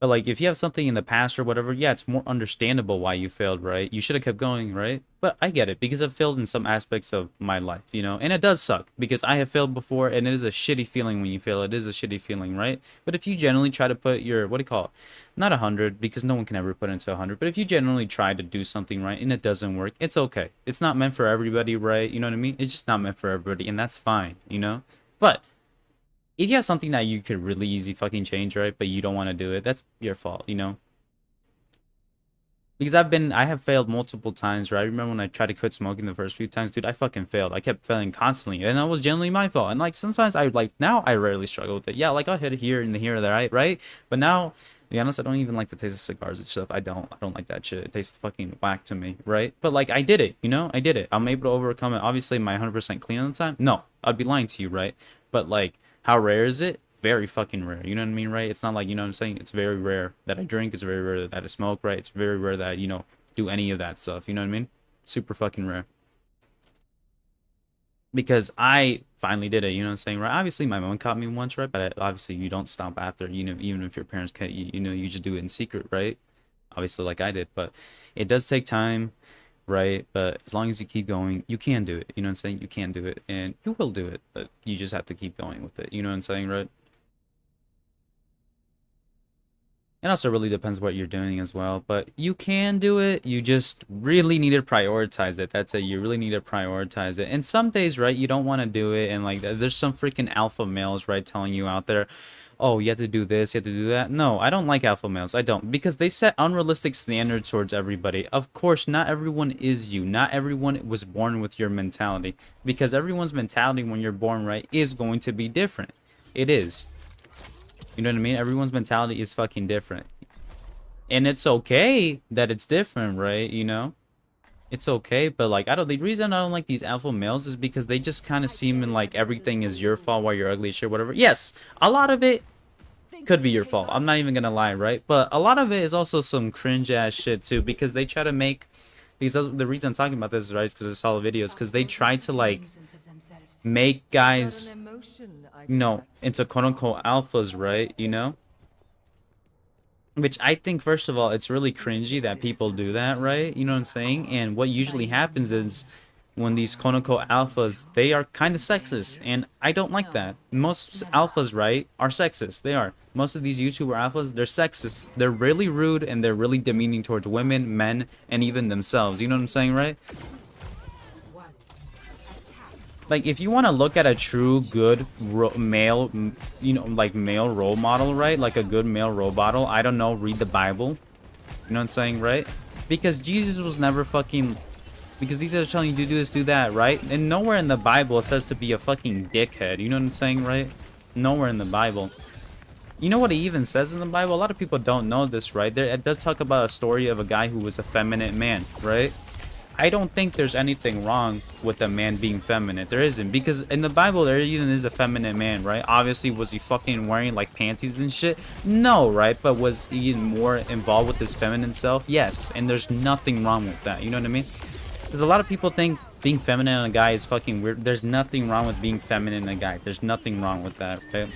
But like if you have something in the past or whatever, yeah, it's more understandable why you failed, right? You should have kept going, right? But I get it because I've failed in some aspects of my life, you know, and it does suck because I have failed before, and it is a shitty feeling when you fail. It is a shitty feeling, right? But if you generally try to put your, what do you call it? Not 100, because no one can ever put into 100, but if you generally try to do something right and it doesn't work, it's okay. It's not meant for everybody, right? You know what I mean? It's just not meant for everybody, and that's fine, you know? But if you have something that you could really easy fucking change, right, but you don't want to do it, that's your fault, you know? Because I have failed multiple times, right? I remember when I tried to quit smoking the first few times, dude, I fucking failed. I kept failing constantly, and that was generally my fault. And like sometimes I like, now I rarely struggle with it. Yeah, like I'll hit it here and here or there, right? But now, to be honest, I don't even like the taste of cigars and stuff. I don't like that shit. It tastes fucking whack to me, right? But like I did it, you know? I did it. I'm able to overcome it. Obviously, am I 100% clean all the time? No, I'd be lying to you, right? But like, how rare is it? Very fucking rare. You know what I mean, right? It's not like, you know what I'm saying? It's very rare that I drink. It's very rare that I smoke, right? It's very rare that, you know, do any of that stuff. You know what I mean? Super fucking rare. Because I finally did it, you know what I'm saying, right? Obviously, my mom caught me once, right? But obviously, you don't stop after, you know, even if your parents can't, you know, you just do it in secret, right? Obviously, like I did. But it does take time, right? But as long as you keep going, you can do it. You know what I'm saying? You can do it, and you will do it. But you just have to keep going with it. You know what I'm saying, right? It also really depends what you're doing as well, but you can do it. You just really need to prioritize it. That's it. You really need to prioritize it. And some days, right, you don't want to do it, and like there's some freaking alpha males, right, telling you out there, oh, you have to do this, you have to do that. No, I don't like alpha males. I don't, because they set unrealistic standards towards everybody. Of course, not everyone is you. Not everyone was born with your mentality, because everyone's mentality when you're born, right, is going to be different. It is. You know what I mean? Everyone's mentality is fucking different. And it's okay that it's different, right? You know? It's okay, but like, the reason I don't like these alpha males is because they just kind of seem like everything is your fault while you're ugly shit, whatever. Yes, a lot of it could be your fault. I'm not even gonna lie, right? But a lot of it is also some cringe ass shit too, because they try to make, because the reason I'm talking about this, right, is because I saw the videos, because they try to like make guys, you know, into quote-unquote alphas, right? You know, which I think, first of all, it's really cringy that people do that, right? You know what I'm saying? And what usually happens is when these quote-unquote alphas, they are kind of sexist, and I don't like that. Most alphas, right, are sexist. They are. Most of these YouTuber alphas, they're sexist. They're really rude, and they're really demeaning towards women, men, and even themselves. You know what I'm saying, right? Like, if you want to look at a true good male, you know, like male role model, right? Like a good male role model, I don't know, read the Bible. You know what I'm saying, right? Because Jesus was never fucking, because these guys are telling you to do this, do that, right? And nowhere in the Bible it says to be a fucking dickhead. You know what I'm saying, right? Nowhere in the Bible. You know what it even says in the Bible? A lot of people don't know this, right? It does talk about a story of a guy who was a feminine man, right? I don't think there's anything wrong with a man being feminine. There isn't, because in the Bible there even is a feminine man, right? Obviously, was he fucking wearing like panties and shit? No, right? But was he more involved with his feminine self? Yes, and there's nothing wrong with that. You know what I mean? Because a lot of people think being feminine in a guy is fucking weird. There's nothing wrong with being feminine in a guy. There's nothing wrong with that, right?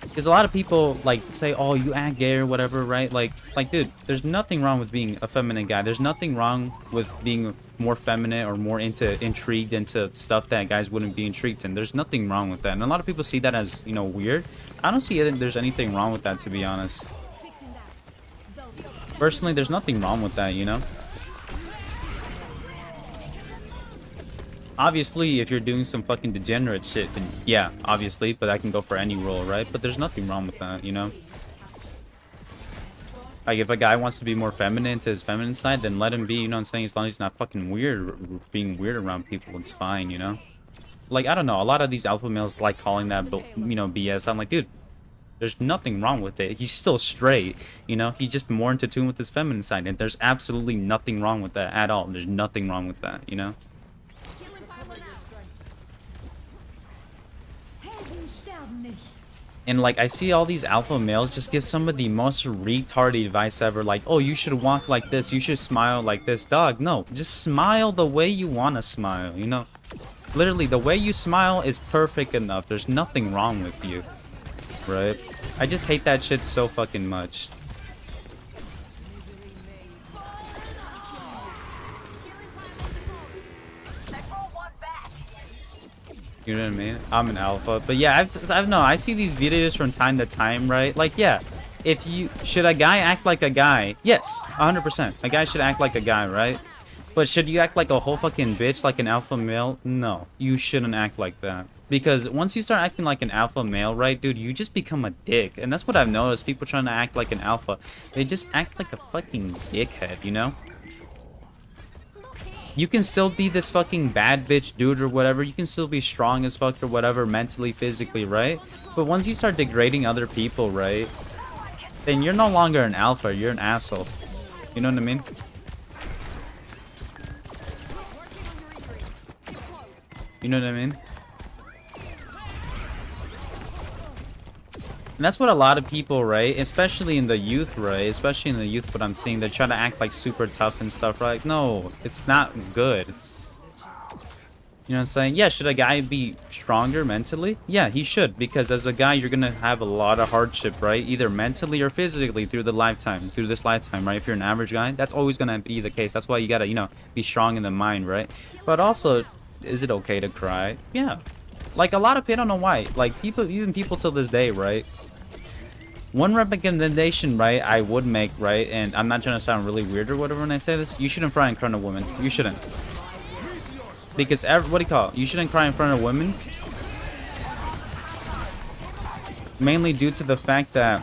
Because a lot of people like say, oh, you act gay or whatever, right? Like dude, there's nothing wrong with being a feminine guy. There's nothing wrong with being more feminine or more intrigued into stuff that guys wouldn't be intrigued in. There's nothing wrong with that. And a lot of people see that as, you know, weird. I don't see there's anything wrong with that, to be honest. Personally, there's nothing wrong with that, you know? Obviously, if you're doing some fucking degenerate shit, then yeah, obviously, but I can go for any role, right? But there's nothing wrong with that, you know? Like, if a guy wants to be more feminine to his feminine side, then let him be, you know what I'm saying? As long as he's not fucking weird, being weird around people, it's fine, you know? Like, I don't know, a lot of these alpha males like calling that, you know, BS. I'm like, dude, there's nothing wrong with it. He's still straight, you know? He's just more into tune with his feminine side, and there's absolutely nothing wrong with that at all. There's nothing wrong with that, you know? And like, I see all these alpha males just give some of the most retarded advice ever, like, oh, you should walk like this, you should smile like this. Dog, no, just smile the way you want to smile, you know? Literally, the way you smile is perfect enough. There's nothing wrong with you. right? I just hate that shit so fucking much. You know what I mean? I'm an alpha, but yeah, I've no. I see these videos from time to time, right? Like, yeah, if you should a guy act like a guy? Yes, 100%. A guy should act like a guy, right? But should you act like a whole fucking bitch, like an alpha male? No, you shouldn't act like that. Because once you start acting like an alpha male, right, dude, you just become a dick. And that's what I've noticed. People trying to act like an alpha, they just act like a fucking dickhead, you know? You can still be this fucking bad bitch dude or whatever. You can still be strong as fuck or whatever, mentally, physically, right? But once you start degrading other people, right, then you're no longer an alpha. You're an asshole. You know what I mean? You know what I mean? And that's what a lot of people, right, especially in the youth, right, especially in the youth, what I'm seeing, they're trying to act like super tough and stuff, right? No, it's not good. You know what I'm saying? Yeah, should a guy be stronger mentally? Yeah, he should, because as a guy, you're gonna have a lot of hardship, right? Either mentally or physically through this lifetime, right? If you're an average guy, that's always gonna be the case. That's why you gotta, you know, be strong in the mind, right? But also, is it okay to cry? Yeah. Like, a lot of people, I don't know why. Like, people, even people till this day, right? One recommendation, right, I would make, right, and I'm not trying to sound really weird or whatever when I say this, you shouldn't cry in front of women. You shouldn't. Because, what do you call it? You shouldn't cry in front of women. Mainly due to the fact that,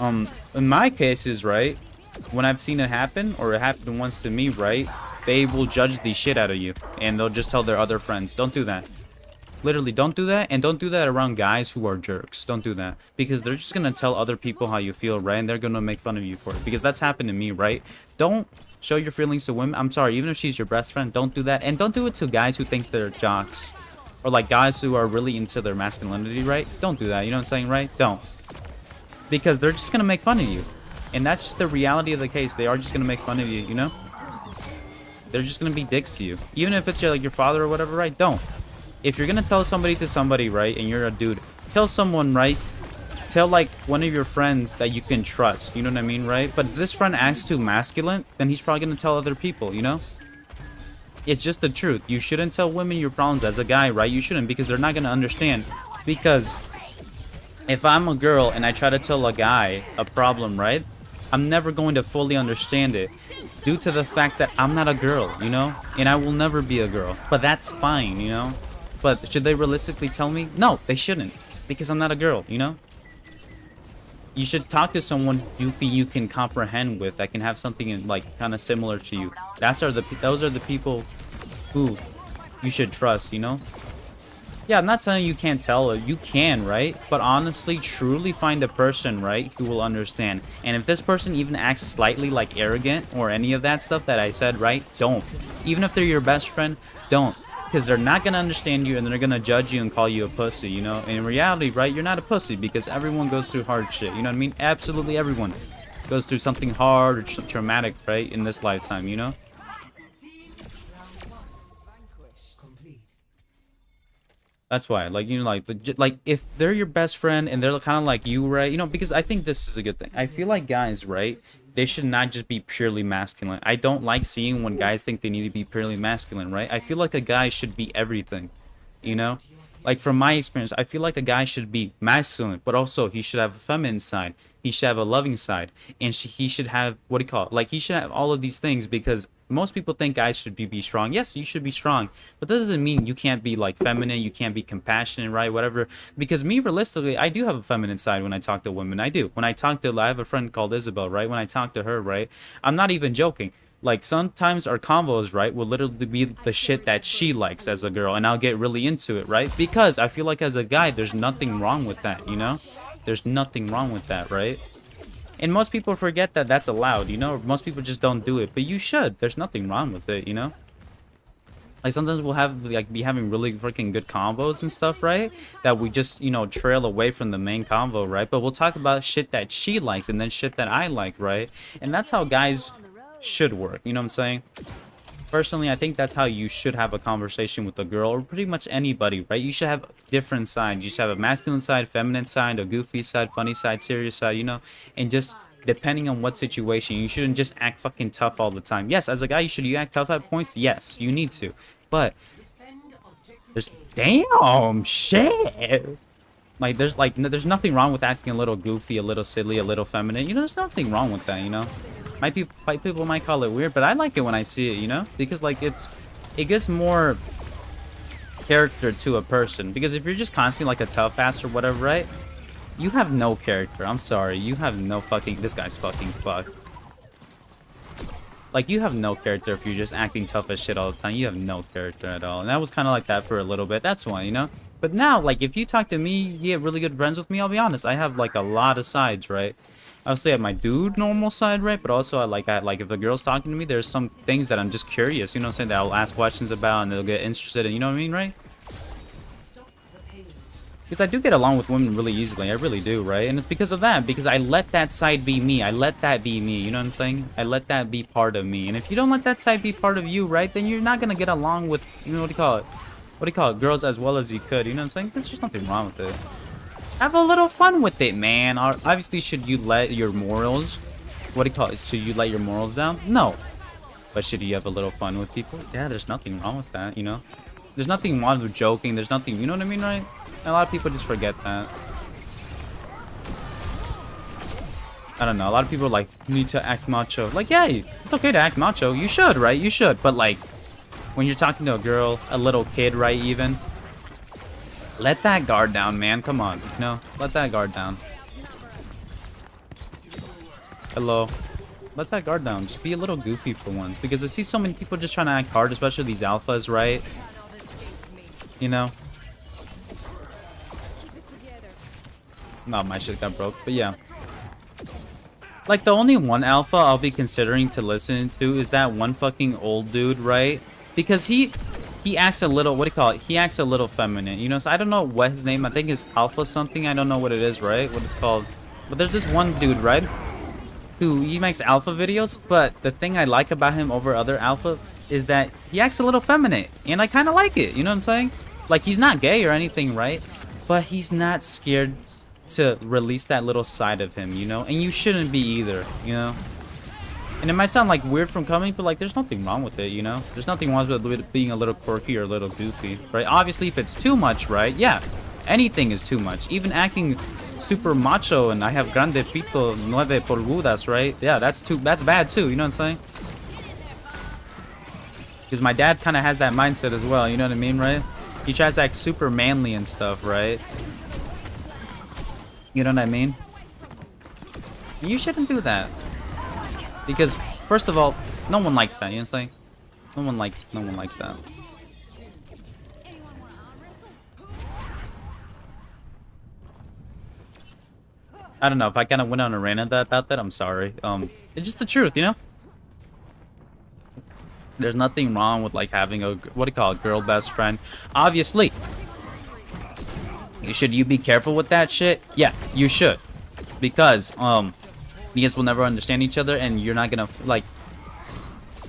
in my cases, right, when I've seen it happen, or it happened once to me, right, they will judge the shit out of you. And they'll just tell their other friends, don't do that. Literally, don't do that, and don't do that around guys who are jerks. Don't do that, because they're just gonna tell other people how you feel, right? And they're gonna make fun of you for it, because that's happened to me, right? Don't show your feelings to women. I'm sorry, even if she's your best friend, don't do that. And don't do it to guys who think they're jocks, or like guys who are really into their masculinity, right? Don't do that. You know what I'm saying, right? Don't, because they're just gonna make fun of you, and that's just the reality of the case. They are just gonna make fun of you, you know? They're just gonna be dicks to you, even if it's like your father or whatever, right? Don't. If you're gonna tell somebody to somebody, right, and you're a dude, tell someone, right? Tell like one of your friends that you can trust. You know what I mean, right? But if this friend acts too masculine, then he's probably gonna tell other people, you know? It's just the truth. You shouldn't tell women your problems as a guy, right? You shouldn't, because they're not gonna understand. Because if I'm a girl and I try to tell a guy a problem, right, I'm never going to fully understand it, due to the fact that I'm not a girl, you know? And I will never be a girl. But that's fine, you know? But should they realistically tell me? No, they shouldn't, because I'm not a girl, you know? You should talk to someone you can comprehend with, that can have something in, like, kind of similar to you. Those are the people who you should trust, you know? Yeah, I'm not saying you can't tell, you can, right? But honestly, truly find a person, right, who will understand. And if this person even acts slightly like arrogant or any of that stuff that I said, right, don't. Even if they're your best friend, don't. Because they're not going to understand you, and they're going to judge you and call you a pussy, you know? And in reality, right, you're not a pussy, because everyone goes through hard shit, you know what I mean? Absolutely everyone goes through something hard or traumatic, right, in this lifetime, you know? That's why, like, you know, like if they're your best friend and they're kind of like you, right? You know, because I think this is a good thing. I feel like guys, right, they should not just be purely masculine. I don't like seeing when guys think they need to be purely masculine, right? I feel like a guy should be everything, you know? Like, from my experience, I feel like a guy should be masculine, but also he should have a feminine side. He should have a loving side. And he should have, what do you call it? Like, he should have all of these things, because most people think guys should be strong. Yes, you should be strong. But that doesn't mean you can't be, like, feminine. You can't be compassionate, right? Whatever. Because me, realistically, I do have a feminine side when I talk to women. I do. When I talk to, I have a friend called Isabel, right? When I talk to her, right? I'm not even joking. Like, sometimes our convos, right, will literally be the shit that she likes as a girl, and I'll get really into it, right? Because I feel like as a guy, there's nothing wrong with that, you know? There's nothing wrong with that, right? And most people forget that that's allowed, you know? Most people just don't do it, but you should. There's nothing wrong with it, you know? Like, sometimes we'll have, like, be having really freaking good combos and stuff, right? That we just, you know, trail away from the main convo, right? But we'll talk about shit that she likes and then shit that I like, right? And that's how guys should work, you know what I'm saying? Personally, I think that's how you should have a conversation with a girl or pretty much anybody, right? You should have different sides. You should have a masculine side, feminine side, a goofy side, funny side, serious side, you know? And just depending on what situation, you shouldn't just act fucking tough all the time. Yes, as a guy, you act tough at points? Yes, you need to. But there's damn shit. Like there's nothing wrong with acting a little goofy, a little silly, a little feminine. You know, there's nothing wrong with that, you know? People might call it weird, but I like it when I see it, you know? Because like it gives more character to a person. Because if you're just constantly like a tough ass or whatever, right? You have no character. I'm sorry. You have no fucking... This guy's fucking fucked. Like, you have no character if you're just acting tough as shit all the time. You have no character at all. And that was kind of like that for a little bit. That's why, you know? But now, like, if you talk to me, you get really good friends with me, I'll be honest. I have, like, a lot of sides, right? I'll say at my dude normal side, right? But also, like, if the girl's talking to me, there's some things that I'm just curious, you know what I'm saying? That I'll ask questions about and they'll get interested in, you know what I mean, right? Because I do get along with women really easily. I really do, right? And it's because of that. Because I let that side be me. I let that be me. You know what I'm saying? I let that be part of me. And if you don't let that side be part of you, right? Then you're not going to get along with, you know, what do you call it? What do you call it? Girls as well as you could. You know what I'm saying? There's just nothing wrong with it. Have a little fun with it, man. Obviously, should you let your morals... What do you call it? Should you let your morals down? No. But should you have a little fun with people? Yeah, there's nothing wrong with that, you know? There's nothing wrong with joking. There's nothing... You know what I mean, right? A lot of people just forget that. I don't know. A lot of people like need to act macho. Like, yeah, it's okay to act macho. You should, right? You should. But like, when you're talking to a girl, a little kid, right? Even let that guard down, man. Come on, no, let that guard down. Hello. Let that guard down. Just be a little goofy for once, because I see so many people just trying to act hard, especially these alphas, right? You know. No, my shit got broke, but yeah. Like, the only one alpha I'll be considering to listen to is that one fucking old dude, right? Because he acts a little, what do you call it? He acts a little feminine, you know? So I don't know what his name, I think is Alpha something. I don't know what it is, right? What it's called. But there's this one dude, right? Who, he makes alpha videos, but the thing I like about him over other alpha is that he acts a little feminine. And I kind of like it, you know what I'm saying? Like, he's not gay or anything, right? But he's not scared to release that little side of him, you know? And you shouldn't be either, you know? And it might sound like weird from coming, but like there's nothing wrong with it, you know? There's nothing wrong with being a little quirky or a little goofy, right? Obviously, if it's too much, right? Yeah, anything is too much. Even acting super macho and I have grande pito, 9 pulgadas, right? Yeah, that's bad too, you know what I'm saying? Because my dad kind of has that mindset as well, you know what I mean, right? He tries to act super manly and stuff, right? You know what I mean? You shouldn't do that. Because, first of all, no one likes that, you know what I'm saying? No one likes that. I don't know, if I kind of went on a rant about that, I'm sorry. It's just the truth, you know? There's nothing wrong with, like, having a, what do you call it, girl best friend. Obviously. Should you be careful with that shit? Yeah, you should. Because, you guys will never understand each other, and you're not gonna, like,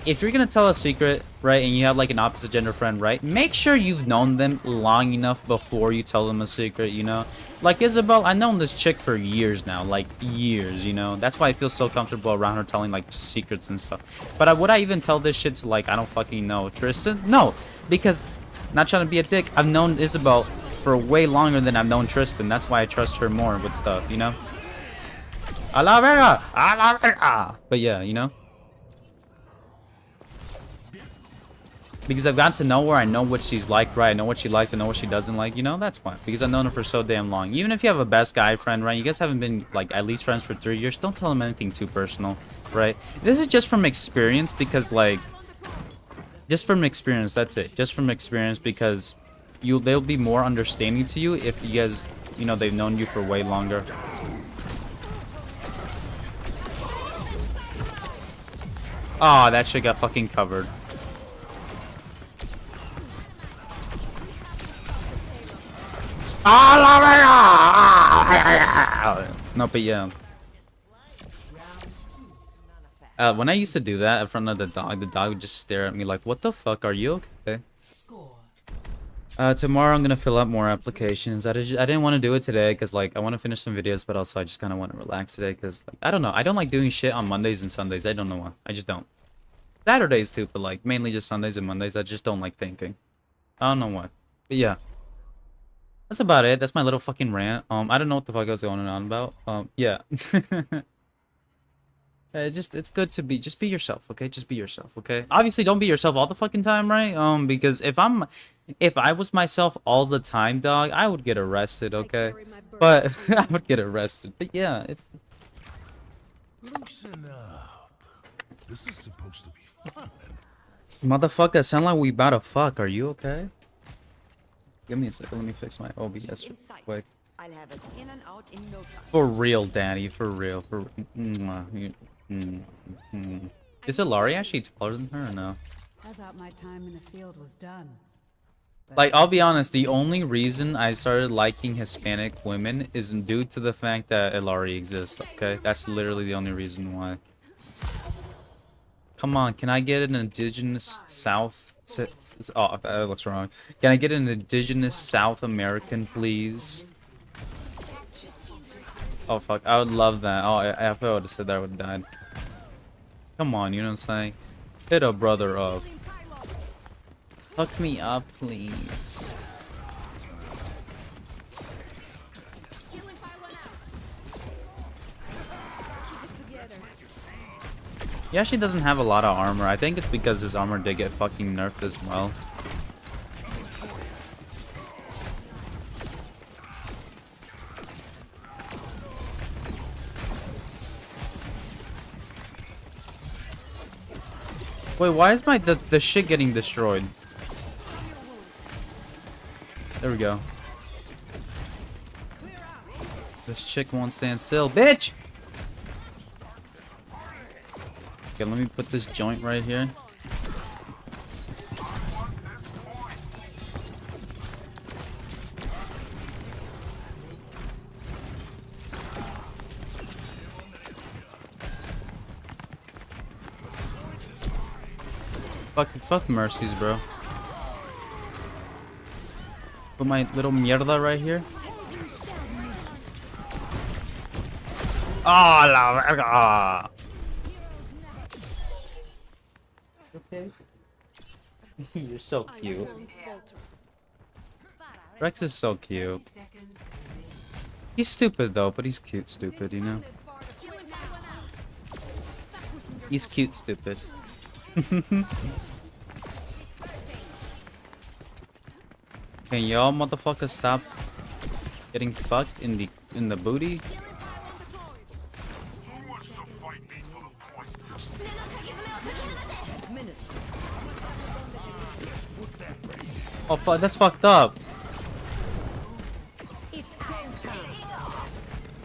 if you're gonna tell a secret, right, and you have, like, an opposite gender friend, right, make sure you've known them long enough before you tell them a secret, you know? Like, Isabel, I've known this chick for years now, like, years, you know? That's why I feel so comfortable around her telling, like, secrets and stuff. But would I even tell this shit to, like, I don't fucking know, Tristan? No, because, not trying to be a dick, I've known Isabel for way longer than I've known Tristan. That's why I trust her more with stuff, you know? A la verga! A la verga! But yeah, you know? Because I've gotten to know her, I know what she's like, right? I know what she likes, I know what she doesn't like, you know? That's why. Because I've known her for so damn long. Even if you have a best guy friend, right? You guys haven't been, like, at least friends for 3 years. Don't tell them anything too personal, right? This is just from experience because, like... Just from experience, that's it. Just from experience because... They'll be more understanding to you if you guys, you know, they've known you for way longer. Oh, that shit got fucking covered. No, but yeah. When I used to do that in front of the dog would just stare at me like, "What the fuck? Are you okay?" Score. Tomorrow I'm gonna fill out more applications. I didn't want to do it today because like I want to finish some videos, but also I just kind of want to relax today because like, I don't know. I don't like doing shit on Mondays and Sundays. I don't know why. I just don't. Saturdays too, but like mainly just Sundays and Mondays. I just don't like thinking. I don't know why. But yeah. That's about it. That's my little fucking rant. I don't know what the fuck I was going on about. Yeah. It's good to just be yourself, okay? Just be yourself, okay? Obviously, don't be yourself all the fucking time, right? Because if I was myself all the time, dog, I would get arrested, okay? But I would get arrested. But yeah, it's Loosen up. This is supposed to be fun. motherfucker. Sound like we about to fuck. Are you okay? Give me a second. Let me fix my OBS real quick. I'll have us in and out in no time. For real, Danny. For real. Is Ilari actually taller than her or no? I thought my time in the field was done. But Like, I'll be honest, the only reason I started liking Hispanic women is due to the fact that Ilari exists, okay? That's literally the only reason why. Come on, can I get an indigenous South... Oh, that looks wrong. Can I get an indigenous South American, please? Oh, fuck. I would love that. Oh, if I would have said that, I would have died. Come on, you know what I'm saying? Hit a brother up. Fuck me up, please. He actually doesn't have a lot of armor. I think it's because his armor did get fucking nerfed as well. Wait, why is the shit getting destroyed? There we go. This chick won't stand still, bitch! Okay, let me put this joint right here. Fuck mercies, bro. Put my little mierda right here. Ah, la verga. Okay. You're so cute. Rex is so cute. He's stupid though, but he's cute stupid, you know? He's cute stupid. Can y'all motherfuckers stop getting fucked in the booty? Oh fuck, that's fucked up.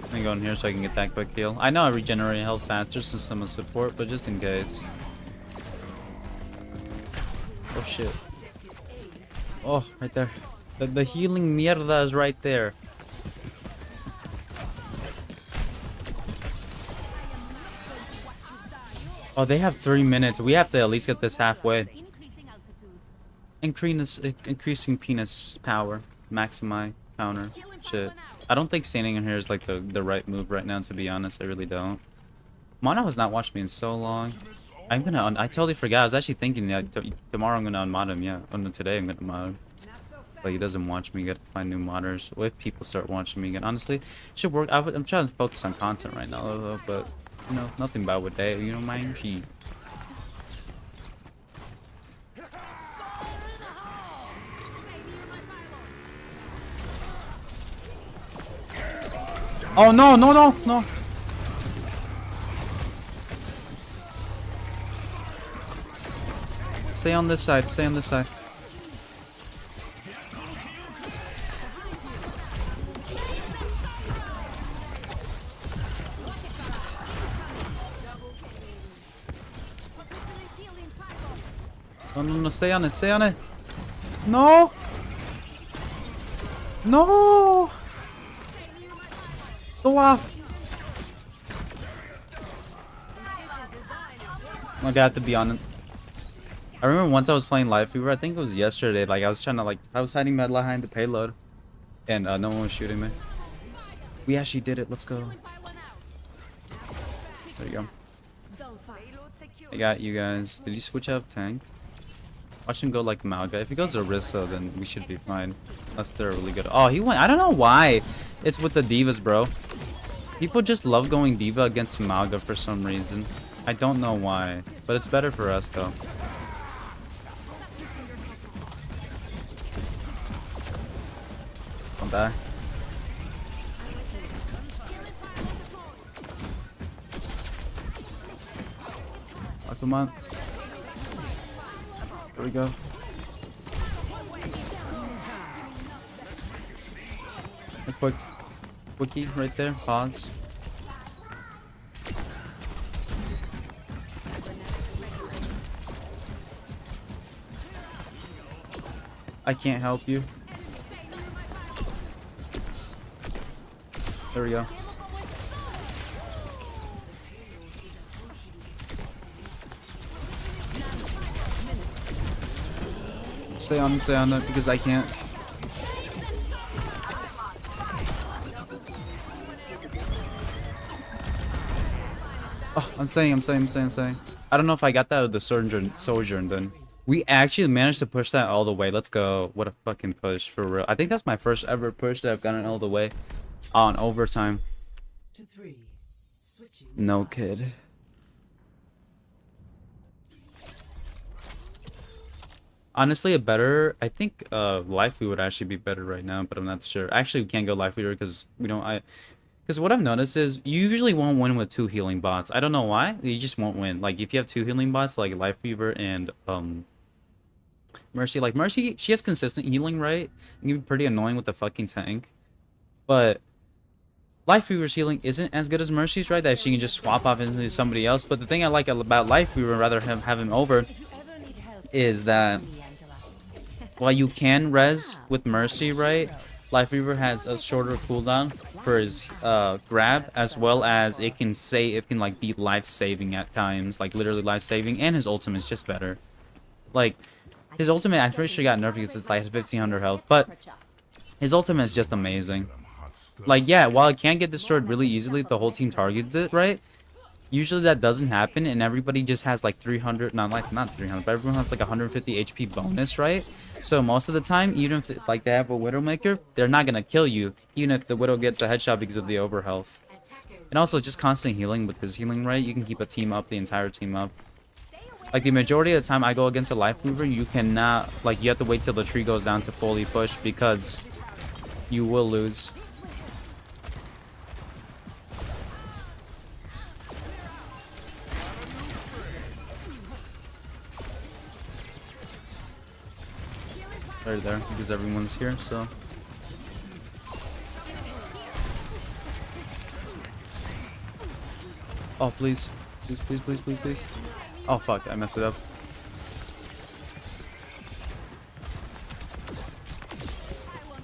Let me go in here so I can get that quick heal. I know I regenerate health faster since I'm a support, but just in case. Oh shit. Oh, right there. The healing mierda is right there. Oh, they have 3 minutes. We have to at least get this halfway. Increasing penis power. Maximize counter. Shit. I don't think standing in here is like the right move right now, to be honest. I really don't. Mono has not watched me in so long. I totally forgot. I was actually thinking that tomorrow I'm gonna unmod him. Yeah, no, today I'm gonna mod him. But he doesn't watch me. Gotta find new modders. What if people start watching me again? Honestly, it should work. I'm trying to focus on content right now, but you know, nothing bad with that. You know, mind she. Oh no, no, no, no. Stay on this side, stay on this side. No, no, no, stay on it, stay on it. No! No! Go off! Like I have to be on it. I remember once I was playing Live Fever, I think it was yesterday, like I was trying to I was hiding behind the payload and no one was shooting me. We actually did it, let's go. There you go. I got you guys. Did you switch out tank? Watch him go like Malga. If he goes Orisa, then we should be fine. Unless they're really good. Oh, he went. I don't know why. It's with the divas, bro. People just love going diva against Malga for some reason. I don't know why. But it's better for us, though. Don't die. Oh, come on. There we go. A quickie right there. Pause. I can't help you. There we go. Stay on it because I can't. Oh, I'm saying. I don't know if I got that with the Sojourn then. We actually managed to push that all the way. Let's go. What a fucking push, for real. I think that's my first ever push that I've gotten all the way on overtime. No kid. Honestly, I think Life We would actually be better right now, but I'm not sure. Actually, we can't go Life Weaver because we don't. Because what I've noticed is you usually won't win with 2 healing bots. I don't know why. You just won't win. Like if you have 2 healing bots, like Life Weaver and Mercy. Like Mercy, she has consistent healing, right? It can be pretty annoying with the fucking tank, but Life Weaver's healing isn't as good as Mercy's, right? That she can just swap off into somebody else. But the thing I like about Life Weaver, rather have him over, is that while you can res with Mercy, right? Life Weaver has a shorter cooldown for his grab, as well as it can like be life saving at times, like literally life saving, and his ultimate is just better. Like his ultimate, I'm pretty sure got nerfed because it's like 1500 health, but his ultimate is just amazing. Like yeah, while it can get destroyed really easily if the whole team targets it, right? Usually that doesn't happen, and everybody just has like 300, not 300, but everyone has like 150 HP bonus, right? So most of the time, even if like they have a Widowmaker, they're not gonna kill you, even if the Widow gets a headshot because of the overhealth. And also just constant healing with his healing, right? You can keep a team up, the entire team up. Like the majority of the time I go against a Life Weaver, you cannot, like you have to wait till the tree goes down to fully push because you will lose. Right there, because everyone's here, so. Oh, please. Please. Oh, fuck, I messed it up.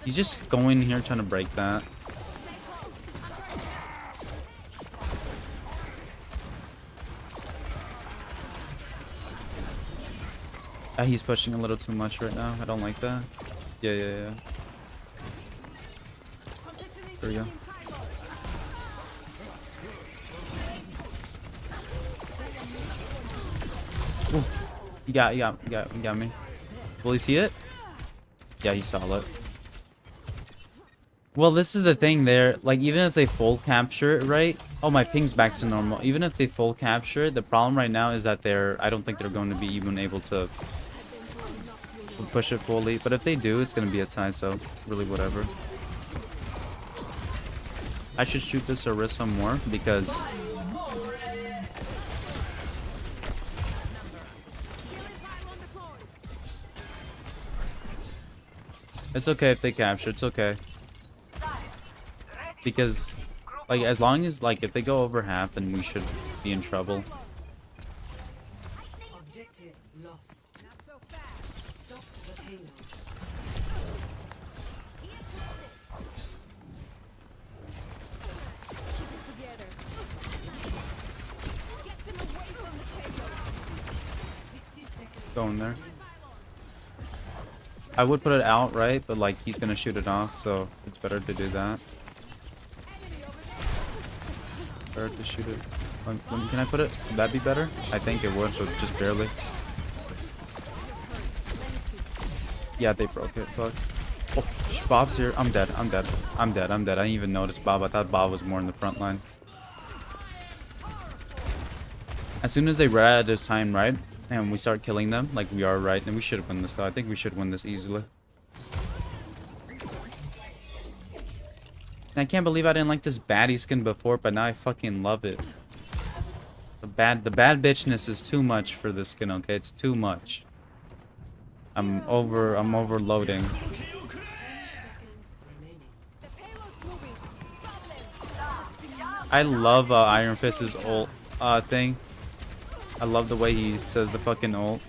He's just going here trying to break that. He's pushing a little too much right now. I don't like that. Yeah. There we go. Ooh. He got me. Will he see it? Yeah, he saw it. Well, this is the thing there. Like, even if they full capture it, right? Oh, my ping's back to normal. Even if they full capture it, the problem right now is that I don't think they're going to be even able to push it fully, but if they do, it's gonna be a tie, so really whatever. I should shoot this Orisa more because it's okay if they capture, it's okay. Because like as long as like if they go over half, then we should be in trouble. Objective lost. Not so fast. Stop the payload. Go in there. I would put it out, right? But like he's gonna shoot it off, so it's better to do that. Better to shoot it. Can I put it? Would that be better? I think it would, but just barely. Yeah, they broke it. Fuck. Oh, Bob's here. I'm dead. I'm dead. I'm dead. I'm dead. I didn't even notice Bob. I thought Bob was more in the front line. As soon as they read this time, right? And we start killing them, like we are, right? And we should win this, though. I think we should win this easily. I can't believe I didn't like this baddie skin before, but now I fucking love it. The bad bitchness is too much for this skin, okay? It's too much. I'm overloading. I love Iron Fist's ult thing. I love the way he says the fucking ult.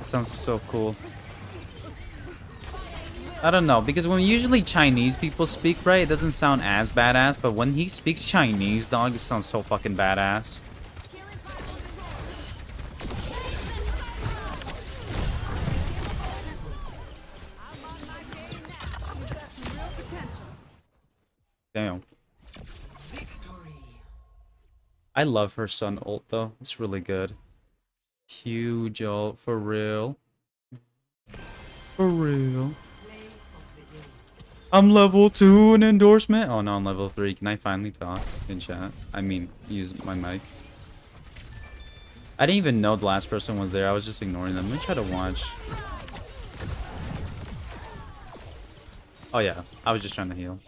It sounds so cool. I don't know, because when usually Chinese people speak, right, it doesn't sound as badass, but when he speaks Chinese, dog, it sounds so fucking badass. Damn. I love her Sun ult though. It's really good. Huge ult, for real. For real. I'm level 2 an endorsement. Oh no, I'm level 3. Can I finally talk in chat? I mean, use my mic. I didn't even know the last person was there. I was just ignoring them. Let me try to watch. Oh yeah, I was just trying to heal.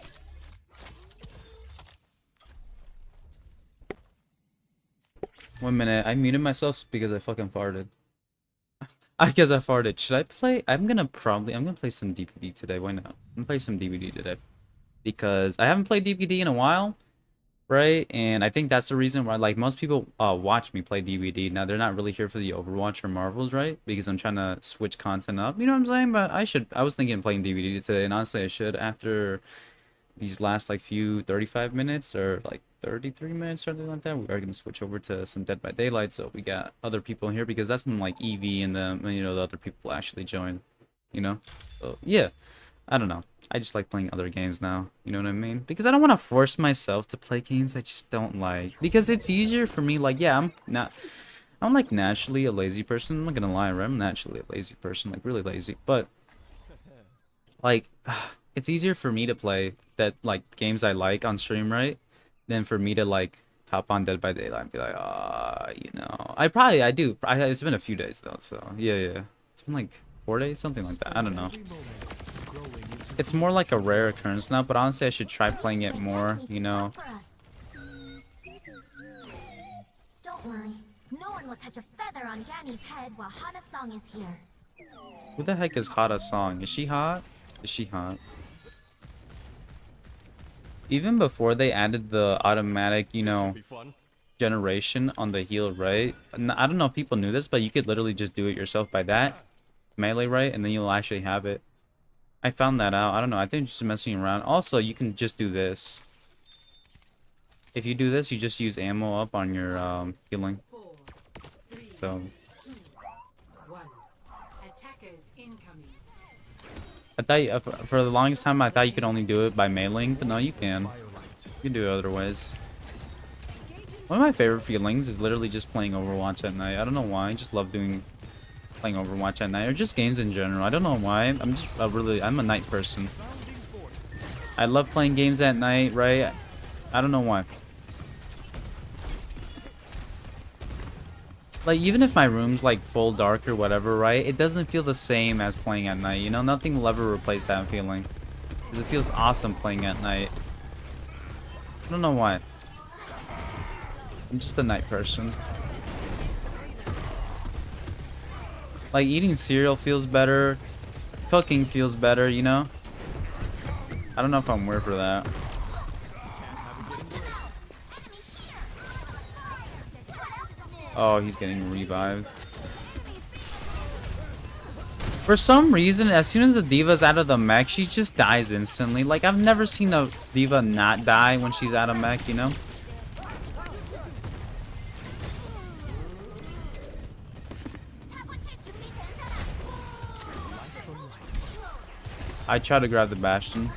One minute, I muted myself because I fucking farted. I guess I farted. Should I play? I'm gonna play some DPD today. Why not? I'm gonna play some DPD today. Because I haven't played DPD in a while, right? And I think that's the reason why, like, most people watch me play DPD. Now, they're not really here for the Overwatch or Marvels, right? Because I'm trying to switch content up. You know what I'm saying? But I was thinking of playing DPD today, and honestly, I should after these last, like, few 35 minutes or, like, 33 minutes, something like that. We are going to switch over to some Dead by Daylight, so we got other people in here, because that's when, like, Evie and the, you know, the other people actually join, you know? So, yeah. I don't know. I just like playing other games now, you know what I mean? Because I don't want to force myself to play games I just don't like. Because it's easier for me, like, yeah, I'm, like, naturally a lazy person. I'm not gonna lie, right? I'm naturally a lazy person, like, really lazy. But, like, it's easier for me to play that, like, games I like on stream, right? Than for me to, like, hop on Dead by Daylight and be like, you know. I do. It's been a few days, though, so, yeah. It's been, like, 4 days? Something like that. I don't know. It's more like a rare occurrence now, but honestly, I should try playing it more, you know. Don't worry. No one will touch a feather on Yanni's head while Hana Song is here. Who the heck is Hana Song? Is she hot? Is she hot? Even before they added the automatic, you know, generation on the heal, right? I don't know if people knew this, but you could literally just do it yourself by that melee, right? And then you'll actually have it. I found that out. I don't know. I think just messing around. Also, you can just do this. If you do this, you just use ammo up on your healing. So. I thought for the longest time I thought you could only do it by meleeing, but no, you can. You can do it other ways. One of my favorite feelings is literally just playing Overwatch at night. I don't know why. I just love playing Overwatch at night, or just games in general. I don't know why. I'm a night person. I love playing games at night, right? I don't know why. Like, even if my room's like full dark or whatever, right? It doesn't feel the same as playing at night, you know? Nothing will ever replace that feeling. Because it feels awesome playing at night. I don't know why. I'm just a night person. Like, eating cereal feels better. Cooking feels better, you know? I don't know if I'm weird for that. Oh, he's getting revived. For some reason, as soon as the D.Va's out of the mech, she just dies instantly. Like, I've never seen a D.Va not die when she's out of mech, you know? I try to grab the Bastion.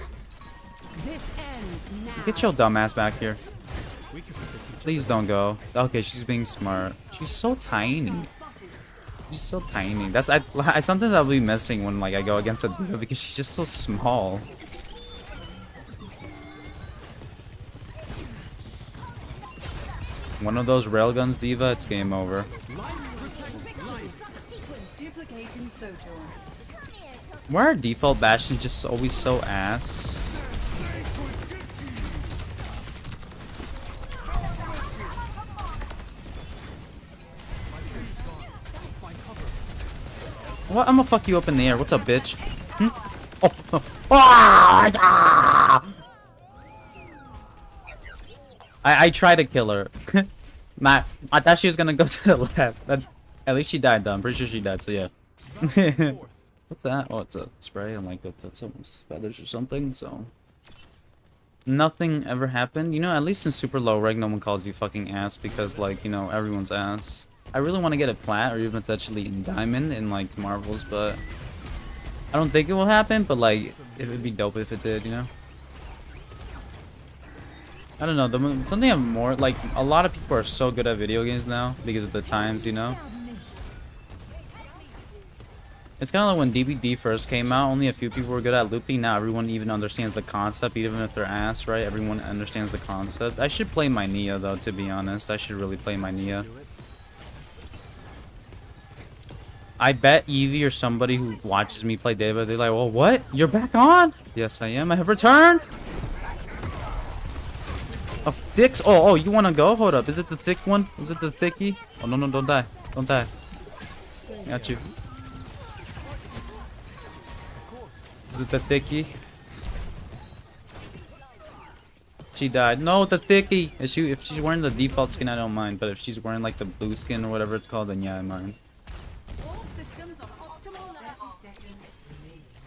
This ends now. Get your dumb ass back here. Please don't go. Okay, she's being smart. She's so tiny. She's so tiny. That's I sometimes I'll be missing when like I go against a diva because she's just so small. One of those railguns, diva, it's game over. Duplicating Sojourn. Why are default Bastions just always so ass? What? I'm gonna fuck you up in the air. What's up, bitch? Hmm? Oh, oh. Ah! I tried to kill her. I thought she was gonna go to the left. But at least she died though. I'm pretty sure she died, so yeah. What's that? Oh, it's a spray. I'm like, that's almost feathers or something, so. Nothing ever happened. You know, at least in super low rank, no one calls you fucking ass because, like, you know, everyone's ass. I really want to get a plat or even potentially in diamond in, like, marbles, but I don't think it will happen, but, like, it would be dope if it did, you know? I don't know, something I'm more, like, a lot of people are so good at video games now because of the times, you know? It's kind of like when DBD first came out, only a few people were good at looping. Now everyone even understands the concept, even if they're ass, right? Everyone understands the concept. I should play my Nia, though, to be honest. I should really play my Nia. I bet Evie or somebody who watches me play Deva, they're like, well, what? You're back on? Yes, I am. I have returned. Oh, dicks. Oh, you want to go? Hold up. Is it the thick one? Is it the thickie? Oh, no, don't die. Don't die. Got you. Is it the thickie? She died. No, the thickie. If she's wearing the default skin, I don't mind. But if she's wearing like the blue skin or whatever it's called, then yeah, I mind.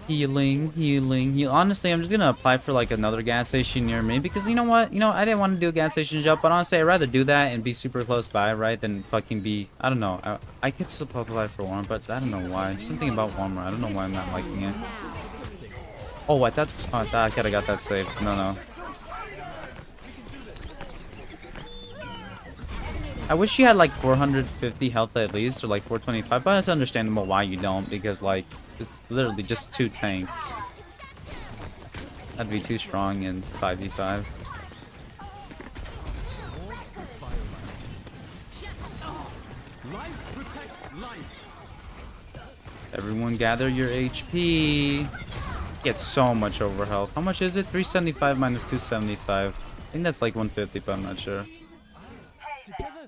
Healing. Honestly, I'm just gonna apply for like another gas station near me because you know what? You know, I didn't want to do a gas station jump, but honestly, I'd rather do that and be super close by, right? Than fucking be. I don't know. I could still apply for warm, but I don't know why. Something about warmer. I don't know why I'm not liking it. Oh, I thought I could have got that saved. No. I wish you had like 450 health at least, or like 425, but it's understandable why you don't, because like, it's literally just 2 tanks. That'd be too strong in 5v5. Everyone gather your HP. Get so much over health. How much is it? 375 minus 275. I think that's like 150, but I'm not sure.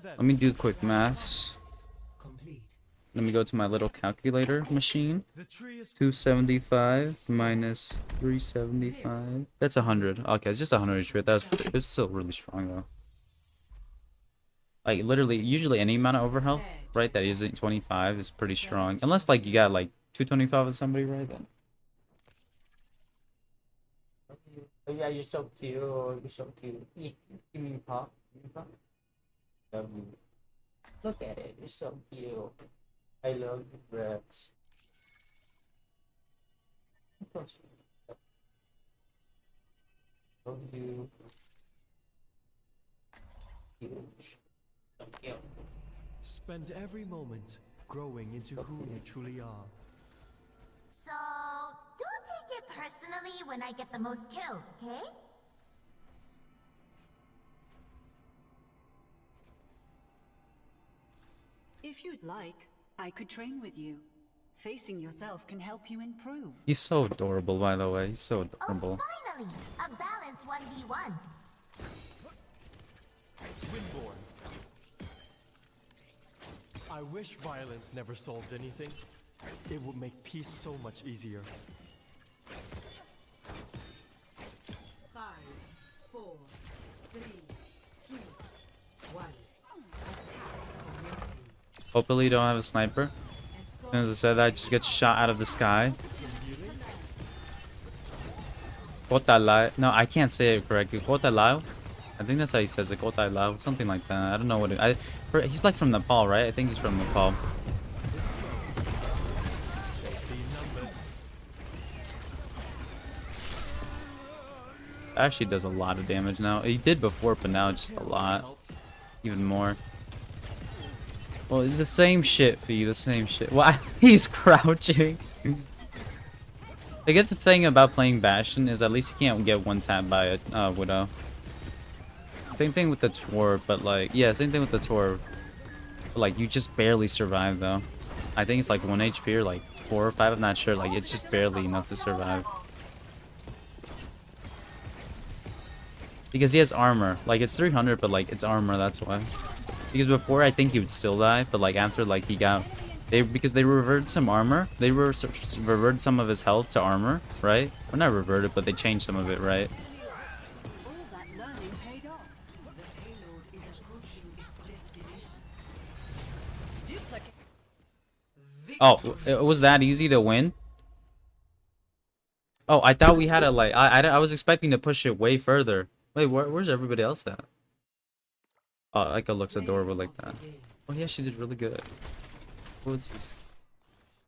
Let me do quick maths. Let me go to my little calculator machine. 275 minus 375. That's 100. Okay, it's just 100 HP. It's still really strong though. Like literally, usually any amount of overhealth, right? That isn't 25 is pretty strong. Unless like you got like 225 with somebody, right? Then. Oh yeah, you're so cute. You're so cute. Give me a pop. Love you. Look at it. You're so cute. I love you, Rex. Love you. Huge. So cute. Spend every moment growing into who you truly are. So, don't take it personally when I get the most kills, okay? If you'd like, I could train with you. Facing yourself can help you improve. He's so adorable, by the way. He's so adorable. Oh, finally! A balanced 1v1. Windborn. I wish violence never solved anything. It would make peace so much easier. 5, 4, 3, 2, 1. Hopefully you don't have a sniper. As I said, that just gets shot out of the sky. Kotalao. No, I can't say it correctly. Kotalao? I think that's how he says it. Kotalao. Something like that. I don't know what it... he's like from Nepal, right? I think he's from Nepal. Actually does a lot of damage now. He did before, but now just a lot. Even more. Well, it's the same shit, Fee. The same shit. Why? He's crouching. The good thing about playing Bastion is at least you can't get one tap by a Widow. Same thing with the Torb, but like, yeah, same thing with the Torb. But like, you just barely survive though. I think it's like 1 HP or like 4 or 5, I'm not sure. Like, it's just barely enough to survive. Because he has armor. Like, it's 300, but like, it's armor, that's why. Because before, I think he would still die, but like, after like, he got... Because they reverted some armor. They reverted some of his health to armor, right? Well, not reverted, but they changed some of it, right? Oh, it was that easy to win? Oh, I thought we had to like... I was expecting to push it way further. Wait, where's everybody else at? Oh, Ika looks adorable like that. Oh yeah, she did really good. What was this?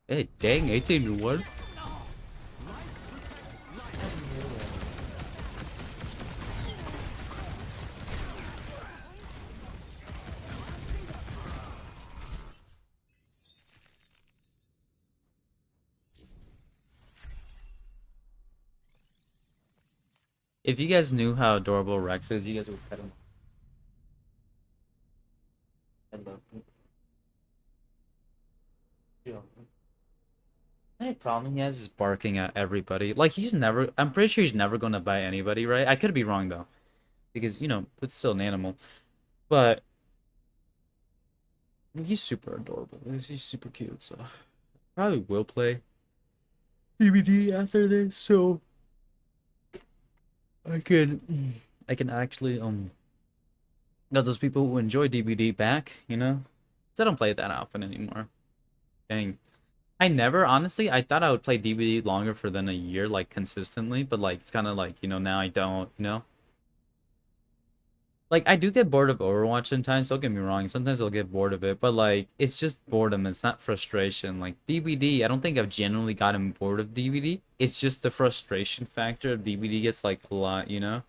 Hey, dang, 18 to 1. If you guys knew how adorable Rex is, you guys would pet him. I love him. Yeah. The only problem he has is barking at everybody. Like, he's never... I'm pretty sure he's never going to bite anybody, right? I could be wrong, though. Because, you know, it's still an animal. But... he's super adorable. He's super cute, so... probably will play DVD after this, so... I can actually, know those people who enjoy DVD back, you know? Because I don't play it that often anymore. Dang. I never, honestly, I thought I would play DVD longer for than a year, like, consistently. But, like, it's kind of like, you know, now I don't, you know? Like, I do get bored of Overwatch sometimes, don't get me wrong. Sometimes I'll get bored of it. But, like, it's just boredom. It's not frustration. Like, DVD, I don't think I've genuinely gotten bored of DVD. It's just the frustration factor of DVD gets, like, a lot, you know?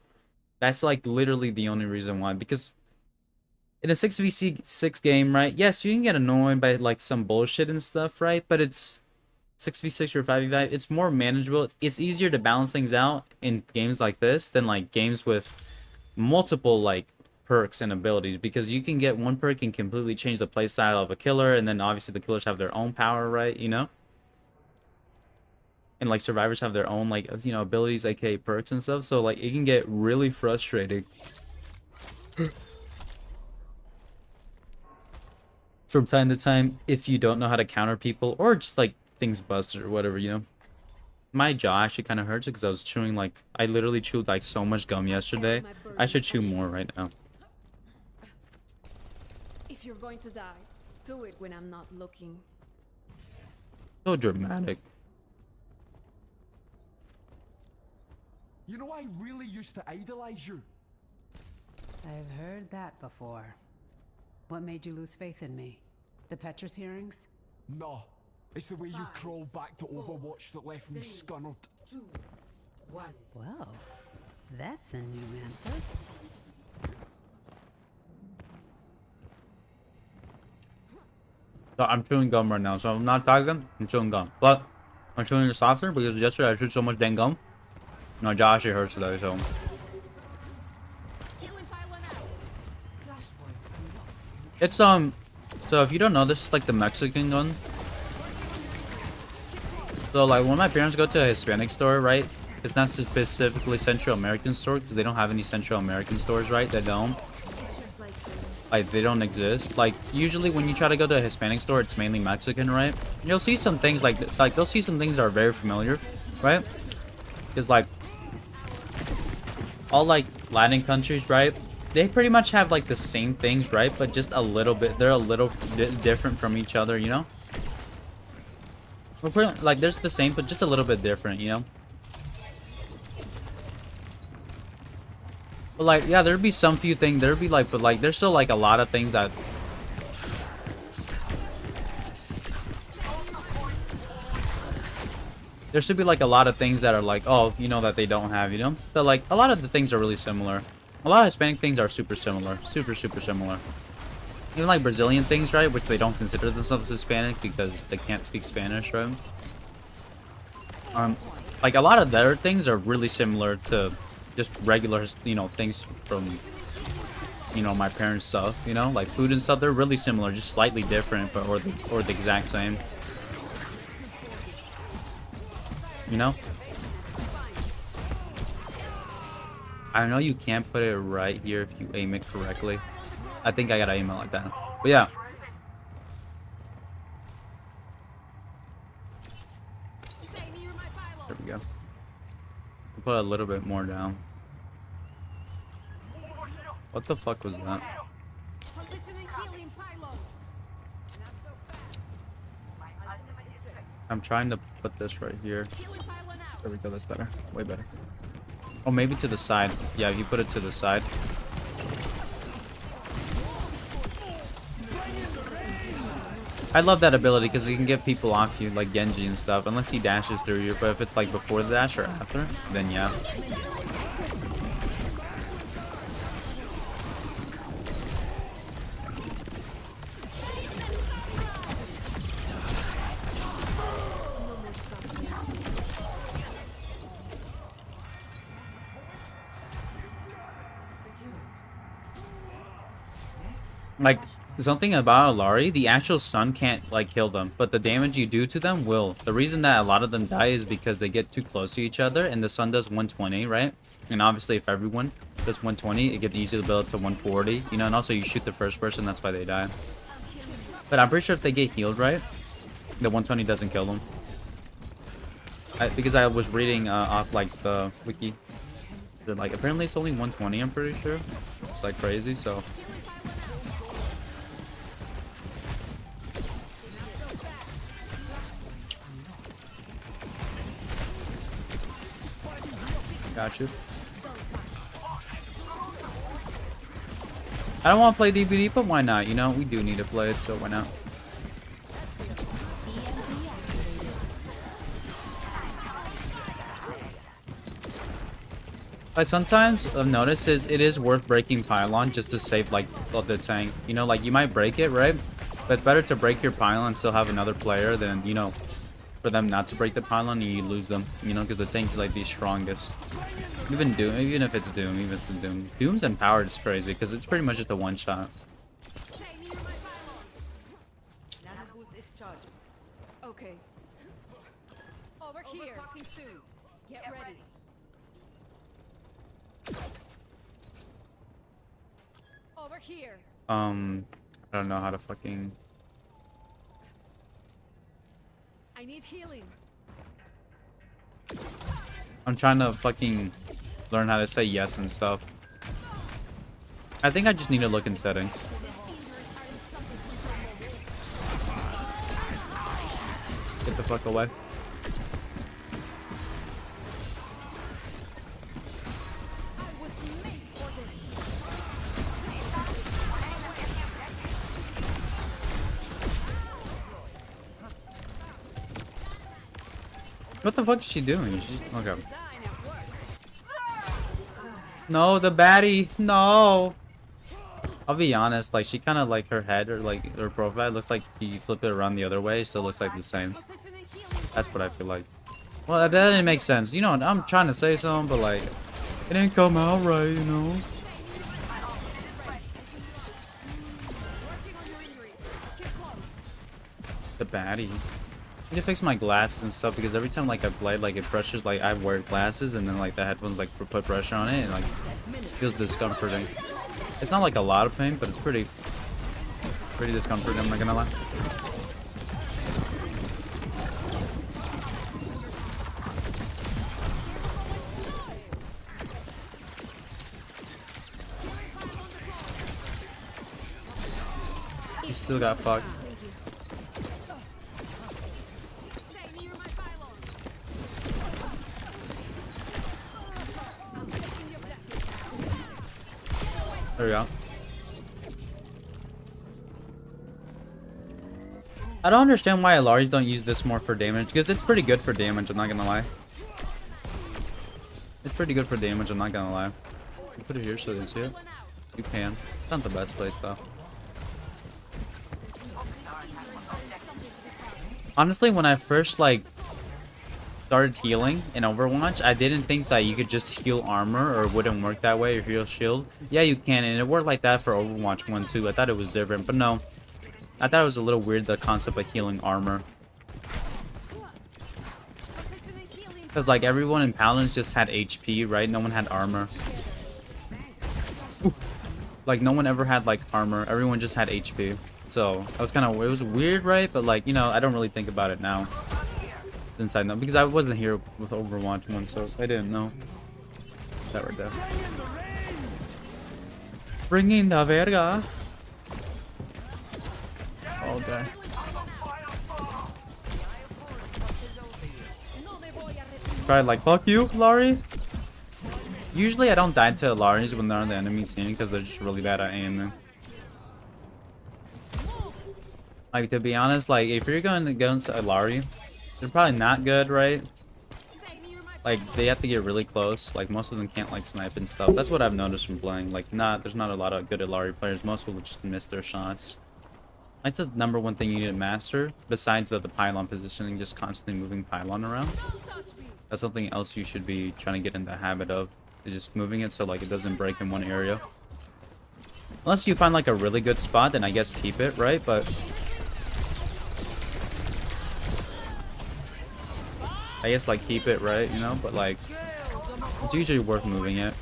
That's, like, literally the only reason why. Because in a 6v6 game, right? Yes, you can get annoyed by, like, some bullshit and stuff, right? But it's 6v6 or 5v5. It's more manageable. It's easier to balance things out in games like this than, like, games with multiple, like, perks and abilities. Because you can get one perk and completely change the playstyle of a killer. And then, obviously, the killers have their own power, right? You know? And, like, survivors have their own, like, you know, abilities, aka perks and stuff. So, like, it can get really frustrating from time to time if you don't know how to counter people, or just, like, things busted or whatever, you know? My jaw actually kind of hurts because I was chewing, like, I literally chewed, like, so much gum yesterday. I should chew more right now. If you're going to die, do it when I'm not looking. So dramatic. You know, I really used to idolize you. I've heard that before. What made you lose faith in me? The Petrus hearings? No, it's the way you crawled back to Overwatch that left me scunnered. Well, that's a new answer. So I'm chewing gum right now, so I'm not talking, I'm chewing gum. But I'm chewing the saucer because yesterday I chewed so much dang gum. My jaw actually hurts today, so. It's so if you don't know, this is like the Mexican gun. So like when my parents go to a Hispanic store, right? It's not specifically Central American store because they don't have any Central American stores, right? They don't. Like they don't exist. Like usually when you try to go to a Hispanic store, it's mainly Mexican, right? You'll see some things like they'll see some things that are very familiar, right? Because like all like Latin countries, right? They pretty much have like the same things, right? But just a little bit, they're a little different from each other, you know? We're pretty, like there's the same, but just a little bit different, you know? But like, yeah, there'd be some few things, there'd be like, but like, there's still like a lot of things that there should be like a lot of things that are like, oh, you know, that they don't have, you know? But like a lot of the things are really similar. A lot of Hispanic things are super similar. Super similar. Even like Brazilian things, right? Which they don't consider themselves Hispanic because they can't speak Spanish, right? Like a lot of their things are really similar to just regular, you know, things from, you know, my parents' stuff, you know, like food and stuff. They're really similar, just slightly different, but or the exact same. You know? I know you can't put it right here if you aim it correctly. I think I gotta aim it like that. But yeah. There we go. Put a little bit more down. What the fuck was that? I'm trying to put this right here. There we go, that's better. Way better. Oh, maybe to the side. Yeah, you put it to the side. I love that ability because it can get people off you, like Genji and stuff, unless he dashes through you. But if it's like before the dash or after, then yeah. Like, something about Alari, the actual sun can't, like, kill them, but the damage you do to them will. The reason that a lot of them die is because they get too close to each other, and the sun does 120, right? And obviously, if everyone does 120, it gets easy to build up to 140, you know, and also you shoot the first person, that's why they die. But I'm pretty sure if they get healed, right, the 120 doesn't kill them. Because I was reading off, like, the wiki. They're like, apparently it's only 120, I'm pretty sure. It's, like, crazy, so... Got you. I don't want to play DBD, but why not? You know, we do need to play it, so why not? Like sometimes I've noticed it is worth breaking pylon just to save like the tank. You know, like you might break it, right? But it's better to break your pylon and still have another player than, you know, for them not to break the pylon and you lose them, you know, because the tank's like the strongest. Even Doom, even if it's Doom, even if it's Doom. Doom's empowered is crazy because it's pretty much just a one shot. Okay. Over here. Get ready. Over here. I don't know how to fucking. I need healing. I'm trying to fucking learn how to say yes and stuff. I think I just need to look in settings. Get the fuck away. What the fuck is she doing? She's okay. No, the baddie. No. I'll be honest, like she kind of like her head or like her profile looks like you flip it around the other way, still looks like the same. That's what I feel like. Well, that didn't make sense. You know, I'm trying to say something, but like it didn't come out right, you know. The baddie. I need to fix my glasses and stuff because every time like I play, like it pressures, like I wear glasses and then like the headphones like put pressure on it and like it feels discomforting. It's not like a lot of pain, but it's pretty discomforting, I'm not gonna lie. He still got fucked. There we go. I don't understand why Alaris don't use this more for damage, because it's pretty good for damage, I'm not gonna lie. It's pretty good for damage, I'm not gonna lie. You put it here so they see it. You can. It's not the best place though. Honestly, when I first like started healing in Overwatch, I didn't think that you could just heal armor or it wouldn't work that way or heal shield. Yeah, you can, and it worked like that for Overwatch 1 too. I thought it was different, but no. I thought it was a little weird, the concept of healing armor. Because like everyone in Paladins just had HP, right? No one had armor. Ooh. Like no one ever had like armor. Everyone just had HP. So I was kind of, it was weird, right? But like, you know, I don't really think about it now. Since I know, because I wasn't here with Overwatch 1, so I didn't know. That right there. Bringing the verga. Okay. Try like, fuck you, Laurie. Usually I don't die to Alaris when they're on the enemy team because they're just really bad at aiming. Like, to be honest, like, if you're going against Alari, they're probably not good, right? Like, they have to get really close. Like, most of them can't, like, snipe and stuff. That's what I've noticed from playing. Like, there's not a lot of good Alari players. Most will just miss their shots. That's the #1 thing you need to master, besides the pylon positioning, just constantly moving pylon around. That's something else you should be trying to get in the habit of, is just moving it so, like, it doesn't break in one area. Unless you find, like, a really good spot, then I guess keep it, right? But I guess, like, keep it, right? You know? But, like, it's usually worth moving it.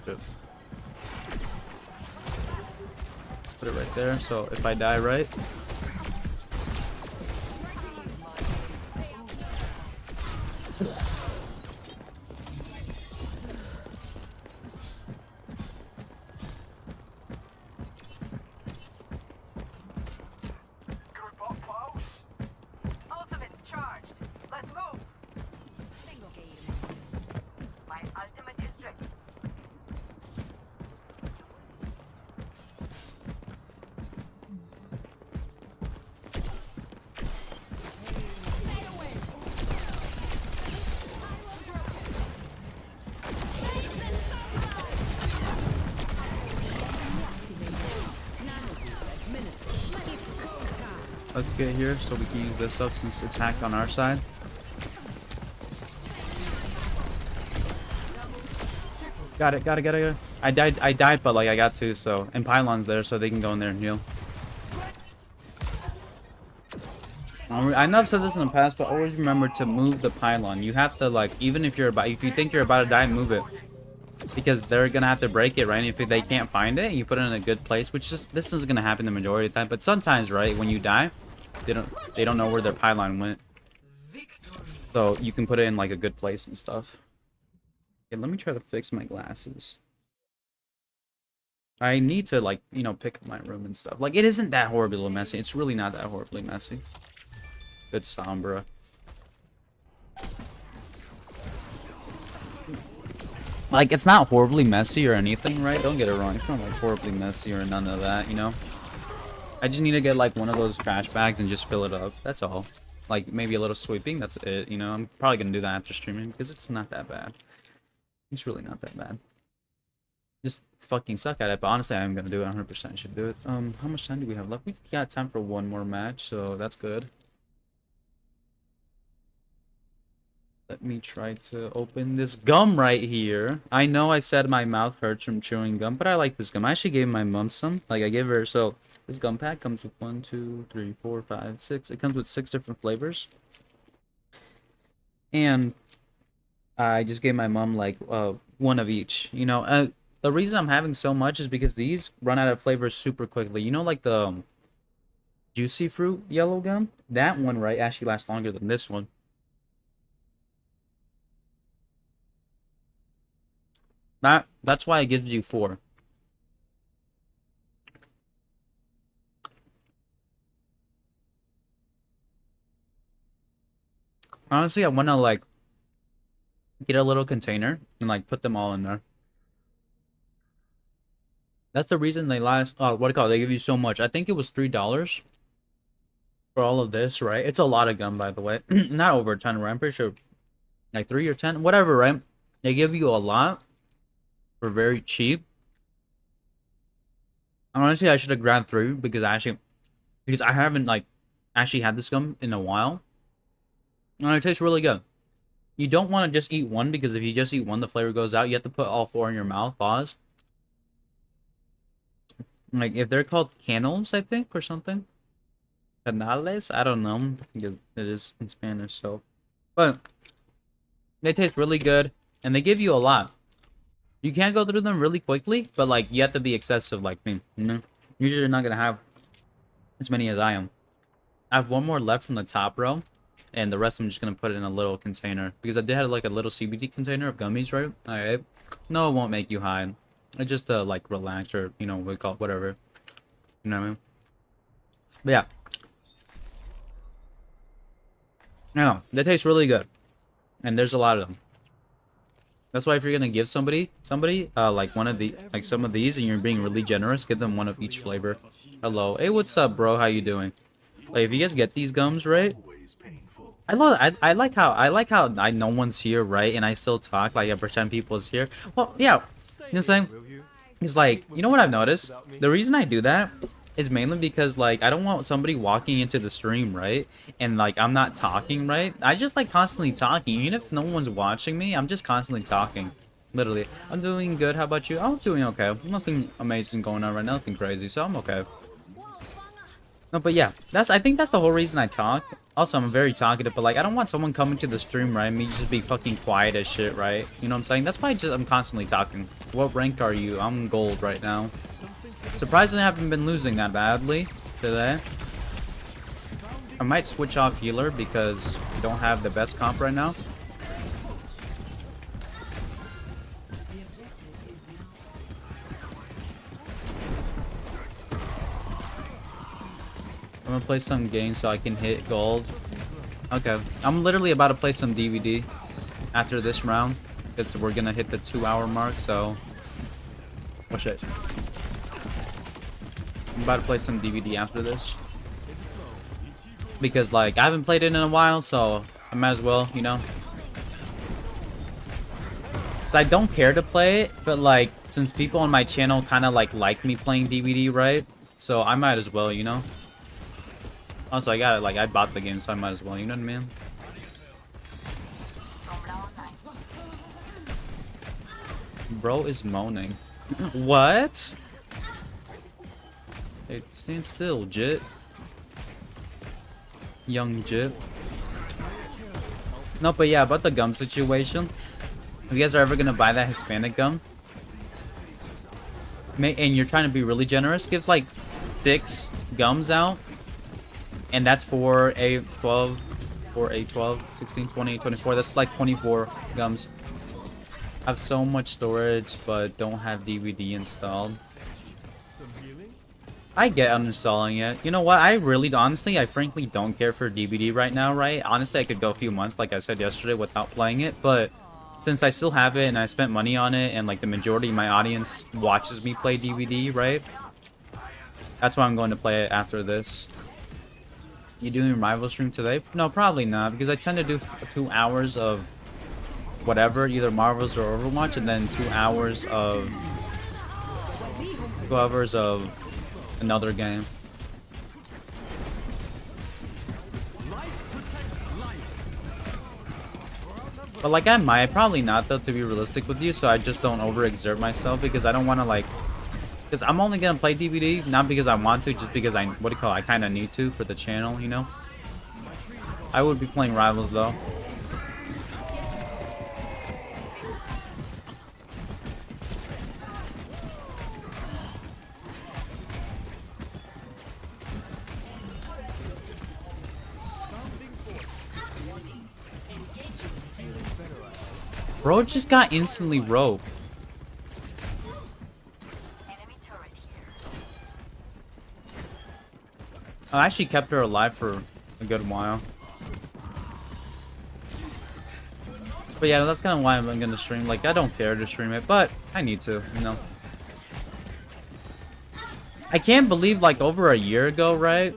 Good. Put it right there, so if I die, right? Let's get here so we can use this up since it's hacked on our side. Got it. I died, but like I got two, so, and pylon's there so they can go in there and heal. I know I've said this in the past, but always remember to move the pylon. You have to, like, even if you think you're about to die, move it. Because they're gonna have to break it, right? And if they can't find it, you put it in a good place, which is, this is gonna happen the majority of the time. But sometimes, right, when you die, they don't know where their pylon went. So you can put it in like a good place and stuff. Okay, let me try to fix my glasses. I need to, like, you know, pick up my room and stuff. Like, it isn't that horribly messy. It's really not that horribly messy. Good Sombra. Like, it's not horribly messy or anything, right? Don't get it wrong. It's not, like, horribly messy or none of that, you know? I just need to get, like, one of those trash bags and just fill it up. That's all. Like, maybe a little sweeping. That's it, you know? I'm probably gonna do that after streaming because it's not that bad. It's really not that bad. Just fucking suck at it, but honestly, I'm gonna do it 100%. I should do it. How much time do we have left? We got time for one more match, so that's good. Let me try to open this gum right here. I know I said my mouth hurts from chewing gum, but I like this gum. I actually gave my mom some. Like, I gave her, so this gum pack comes with 1, 2, 3, 4, 5, 6. It comes with 6 different flavors. And I just gave my mom, like, one of each. You know, the reason I'm having so much is because these run out of flavors super quickly. You know, like the juicy fruit yellow gum? That one, right, actually lasts longer than this one. That's why it gives you 4. Honestly, I want to, like, get a little container and, like, put them all in there. That's the reason they last. Oh, what do you call it? They give you so much. I think it was $3 for all of this, right? It's a lot of gum, by the way. Not over 10, right? I'm pretty sure like 3 or 10, whatever, right? They give you a lot for very cheap. Honestly, I should have grabbed 3 because I haven't like actually had this gum in a while, and it tastes really good. You don't want to just eat one because if you just eat one, the flavor goes out. You have to put all 4 in your mouth. Pause. Like if they're called canels, I think, or something. Canales, I don't know because it is in Spanish. So, but they taste really good, and they give you a lot. You can't go through them really quickly, but like you have to be excessive like me. You know, usually you're not gonna have as many as I am. I have 1 more left from the top row, and the rest I'm just gonna put in a little container because I did have like a little CBD container of gummies, right? All right. No, it won't make you high. It's just to like relax or you know we call it whatever. You know what I mean? But yeah. No, they taste really good, and there's a lot of them. That's why if you're gonna give somebody like one of the like some of these and you're being really generous, give them 1 of each flavor. Hello, hey, what's up, bro? How you doing? Like if you guys get these gums, right? I like how no one's here, right? And I still talk like I pretend people's here. Well, yeah, you know what I'm saying? It's like, you know what I've noticed? The reason I do that is mainly because like I don't want somebody walking into the stream, right? And like I'm not talking, right? I just like constantly talking. Even if no one's watching me, I'm just constantly talking. Literally. I'm doing good. How about you? I'm doing okay. Nothing amazing going on right now. Nothing crazy. So I'm okay. No, but yeah, I think that's the whole reason I talk. Also, I'm very talkative, but like I don't want someone coming to the stream, right? Me just be fucking quiet as shit, right? You know what I'm saying? That's why I'm constantly talking. What rank are you? I'm gold right now. Surprisingly, I haven't been losing that badly today. I might switch off healer because we don't have the best comp right now. I'm gonna play some games so I can hit gold. Okay, I'm literally about to play some DVD after this round because we're gonna hit the 2-hour mark. So, oh shit. I'm about to play some DVD after this because like I haven't played it in a while, so I might as well, you know. So I don't care to play it, but like since people on my channel kind of like me playing DVD, right? So I might as well, you know. Also, I bought the game, so I might as well, you know what I mean? Bro is moaning. What? Hey, stand still, Jit. Young Jit. No, but yeah, about the gum situation. If you guys are ever gonna buy that Hispanic gum, and you're trying to be really generous, give like 6 gums out. And that's for a 12, 16, 20, 24. That's like 24 gums. I have so much storage, but don't have DVD installed. I get uninstalling it. You know what? I frankly don't care for DVD right now, right? Honestly, I could go a few months, like I said yesterday, without playing it. But since I still have it and I spent money on it, and like the majority of my audience watches me play DVD, right? That's why I'm going to play it after this. You doing rival stream today? No, probably not, because I tend to do 2 hours of whatever, either Marvels or Overwatch, and then 2 hours of another game. But like I might, probably not though, to be realistic with you, so I just don't overexert myself because I don't want to like. Because I'm only gonna play DVD, not because I want to, just because I kind of need to for the channel, you know? I would be playing Rivals, though. Bro just got instantly roped. I actually kept her alive for a good while. But yeah, that's kind of why I'm gonna stream. Like, I don't care to stream it, but I need to, you know. I can't believe, like, over a year ago, right?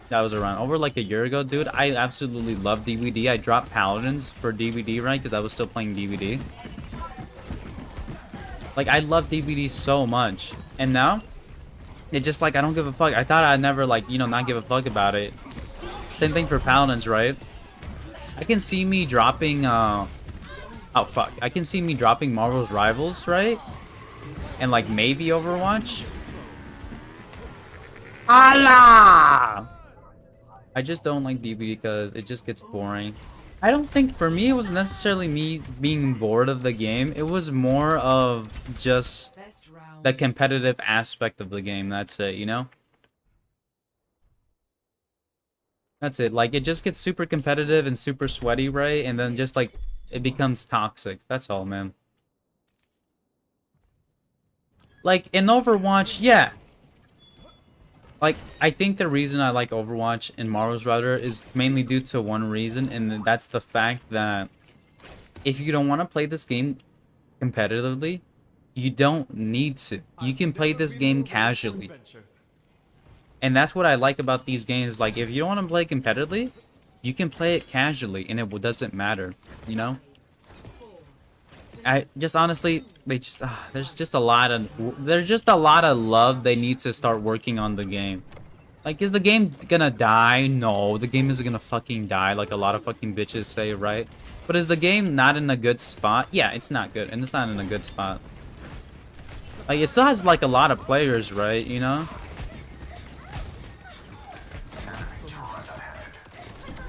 That was around over like a year ago, dude. I absolutely love DVD. I dropped Paladins for DVD, right? Because I was still playing DVD. Like, I love DVD so much. And now, it's just like, I don't give a fuck. I thought I'd never, like, you know, not give a fuck about it. Same thing for Paladins, right? I can see me dropping, oh, fuck. I can see me dropping Marvel's Rivals, right? And, like, maybe Overwatch. Allah! I just don't like DVD because it just gets boring. I don't think, for me, it was necessarily me being bored of the game. It was more of just the competitive aspect of the game. That's it, you know? That's it. Like, it just gets super competitive and super sweaty, right? And then just, like, it becomes toxic. That's all, man. Like, in Overwatch, yeah. Like, I think the reason I like Overwatch and Marvel's Router is mainly due to one reason, and that's the fact that if you don't want to play this game competitively, you don't need to. You can play this game casually. And that's what I like about these games. Like, if you don't want to play competitively, you can play it casually, and it doesn't matter, you know? I just honestly, they just there's just a lot of love they need to start working on the game. Like, is the game gonna die? No, the game isn't gonna fucking die like a lot of fucking bitches say, right? But is the game not in a good spot? Yeah, it's not good, and it's not in a good spot. Like, it still has like a lot of players, right? You know?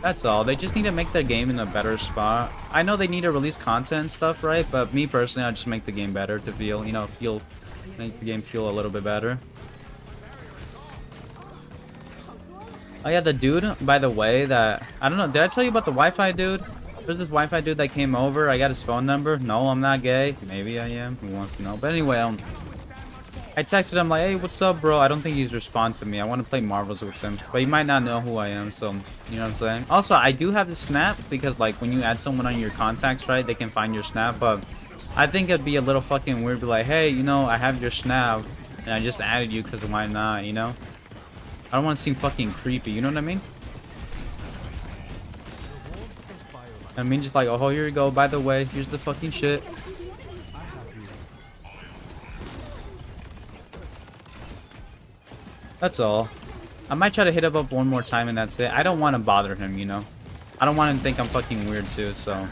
That's all. They just need to make their game in a better spot. I know they need to release content and stuff, right? But me personally, I just make the game better to feel, you know, make the game feel a little bit better. Oh yeah, the dude, by the way, that, I don't know, did I tell you about the Wi-Fi dude? There's this Wi-Fi dude that came over. I got his phone number. No, I'm not gay. Maybe I am. Who wants to know? But anyway, I texted him like, hey, what's up, bro? I don't think he's responded to me. I want to play Marvels with him. But he might not know who I am, so, you know what I'm saying? Also, I do have the Snap, because, like, when you add someone on your contacts, right, they can find your Snap, but I think it'd be a little fucking weird to be like, hey, you know, I have your Snap, and I just added you, because why not, you know? I don't want to seem fucking creepy, you know what I mean? I mean, just like, oh, here you go, by the way, here's the fucking shit. That's all. I might try to hit him up one more time and that's it. I don't want to bother him, you know? I don't want him to think I'm fucking weird too, so.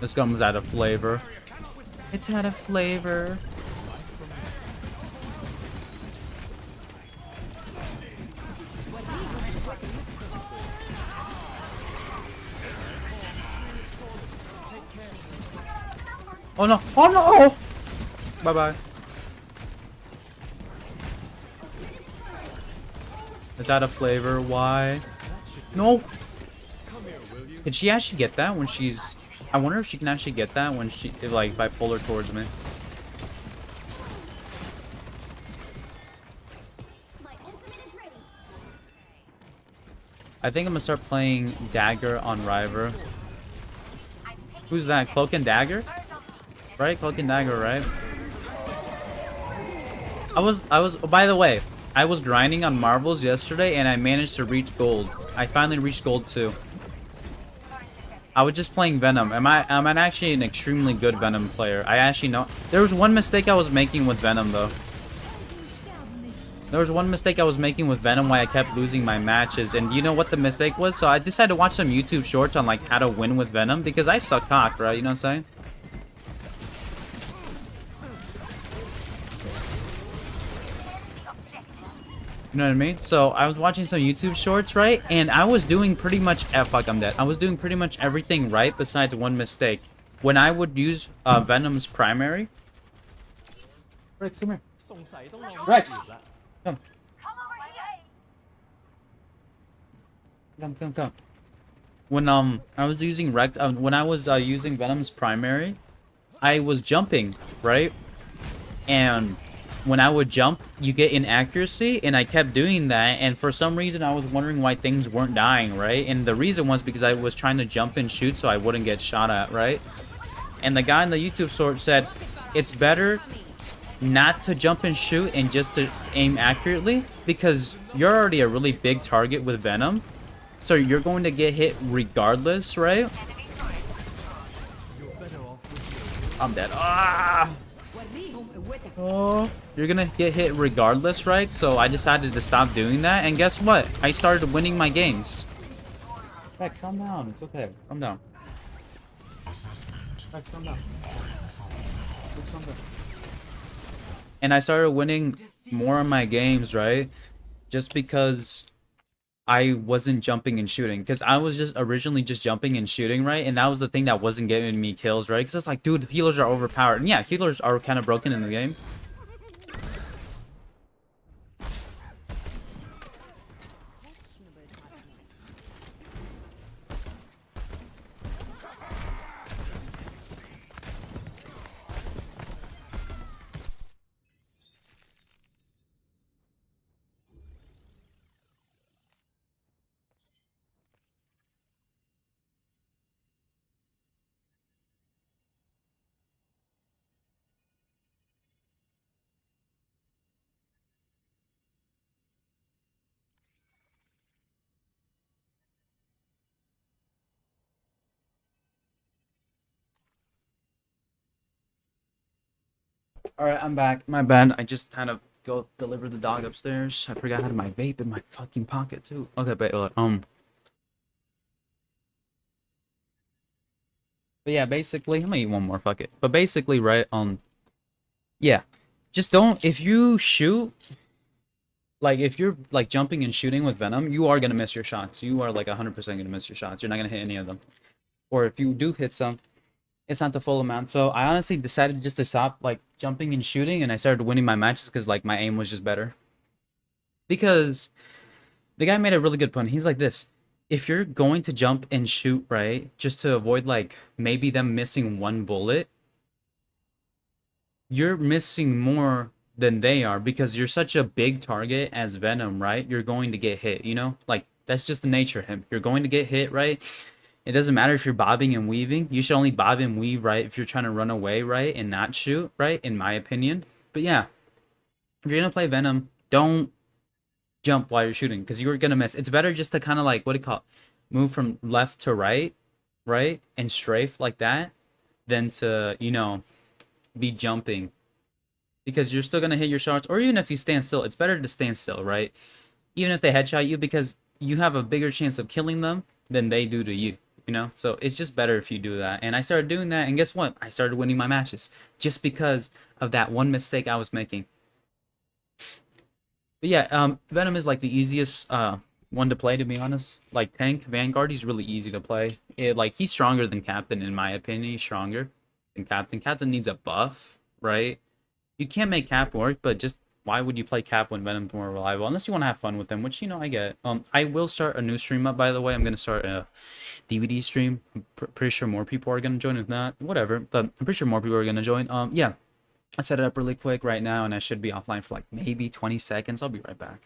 This comes out of flavor. It's out of flavor. Oh no! Oh no! Bye-bye. It's out of flavor. Why? No! Can she actually get that when she's... I wonder if she can actually get that when she... Like, if I pull her towards me. I think I'm gonna start playing Dagger on River. Who's that? Cloak and Dagger? Right? Cloak and Dagger, right? I was, by the way, I was grinding on Marvels yesterday and I managed to reach gold. I finally reached gold too. I was just playing Venom. I'm actually an extremely good Venom player. I actually know. There was one mistake I was making with Venom though. There was one mistake I was making with Venom why I kept losing my matches, and you know what the mistake was? So I decided to watch some YouTube shorts on like how to win with Venom because I suck cock, right? You know what I'm saying? You know what I mean? So I was watching some YouTube shorts, right? And I was doing pretty much... fuck, I'm dead. I was doing pretty much everything right besides one mistake. When I would use Venom's primary... Rex, come here. Rex! Come. Come. When I was using Rex... when I was using Venom's primary, I was jumping, right? And... when I would jump, you get inaccuracy, and I kept doing that, and for some reason I was wondering why things weren't dying, right? And the reason was because I was trying to jump and shoot so I wouldn't get shot at, right? And the guy in the YouTube short said, it's better not to jump and shoot and just to aim accurately, because you're already a really big target with Venom, so you're going to get hit regardless, right? I'm dead. Ah! Oh, you're gonna get hit regardless, right? So I decided to stop doing that, and guess what? I started winning my games. Rex, calm down. It's okay. Calm down. Rex, calm down. Rex, calm down. And I started winning more of my games, right? Just because I wasn't jumping and shooting. Because I was just originally just jumping and shooting, right? And that was the thing that wasn't giving me kills, right? Because it's like, dude, healers are overpowered. And yeah, healers are kind of broken in the game. Alright, I'm back. My bad. I just kind of go deliver the dog upstairs. I forgot I had my vape in my fucking pocket too. Okay, but but yeah, basically, I'm gonna eat one more, fuck it. But basically, right, yeah. Just don't, if you shoot, like, if you're, like, jumping and shooting with Venom, you are gonna miss your shots. You are, like, 100% gonna miss your shots. You're not gonna hit any of them. Or if you do hit some, it's not the full amount. So I honestly decided just to stop, like, jumping and shooting, and I started winning my matches because, like, my aim was just better. Because the guy made a really good point. He's like this: if you're going to jump and shoot, right, just to avoid, like, maybe them missing one bullet, you're missing more than they are, because you're such a big target as Venom, right? You're going to get hit, you know? Like, that's just the nature of him. You're going to get hit, right? It doesn't matter if you're bobbing and weaving. You should only bob and weave, right, if you're trying to run away, right, and not shoot, right, in my opinion. But yeah, if you're going to play Venom, don't jump while you're shooting, because you're going to miss. It's better just to kind of, like, what do you call it? Move from left to right, right, and strafe like that, than to, you know, be jumping. Because you're still going to hit your shots, or even if you stand still, it's better to stand still, right? Even if they headshot you, because you have a bigger chance of killing them than they do to you. You know, so it's just better if you do that. And I started doing that, and guess what? I started winning my matches just because of that one mistake I was making. But yeah, Venom is like the easiest one to play, to be honest. Like, tank Vanguard, he's really easy to play. Like, he's stronger than Captain, in my opinion. He's stronger than Captain. Captain needs a buff, right? You can't make Cap work, but just why would you play Cap when Venom's more reliable? Unless you want to have fun with them, which, you know, I get. I will start a new stream up, by the way. I'm gonna start a DVD stream. I'm pretty sure more people are gonna join. If not, whatever. But I'm pretty sure more people are gonna join. Yeah, I set it up really quick right now, and I should be offline for like maybe 20 seconds. I'll be right back.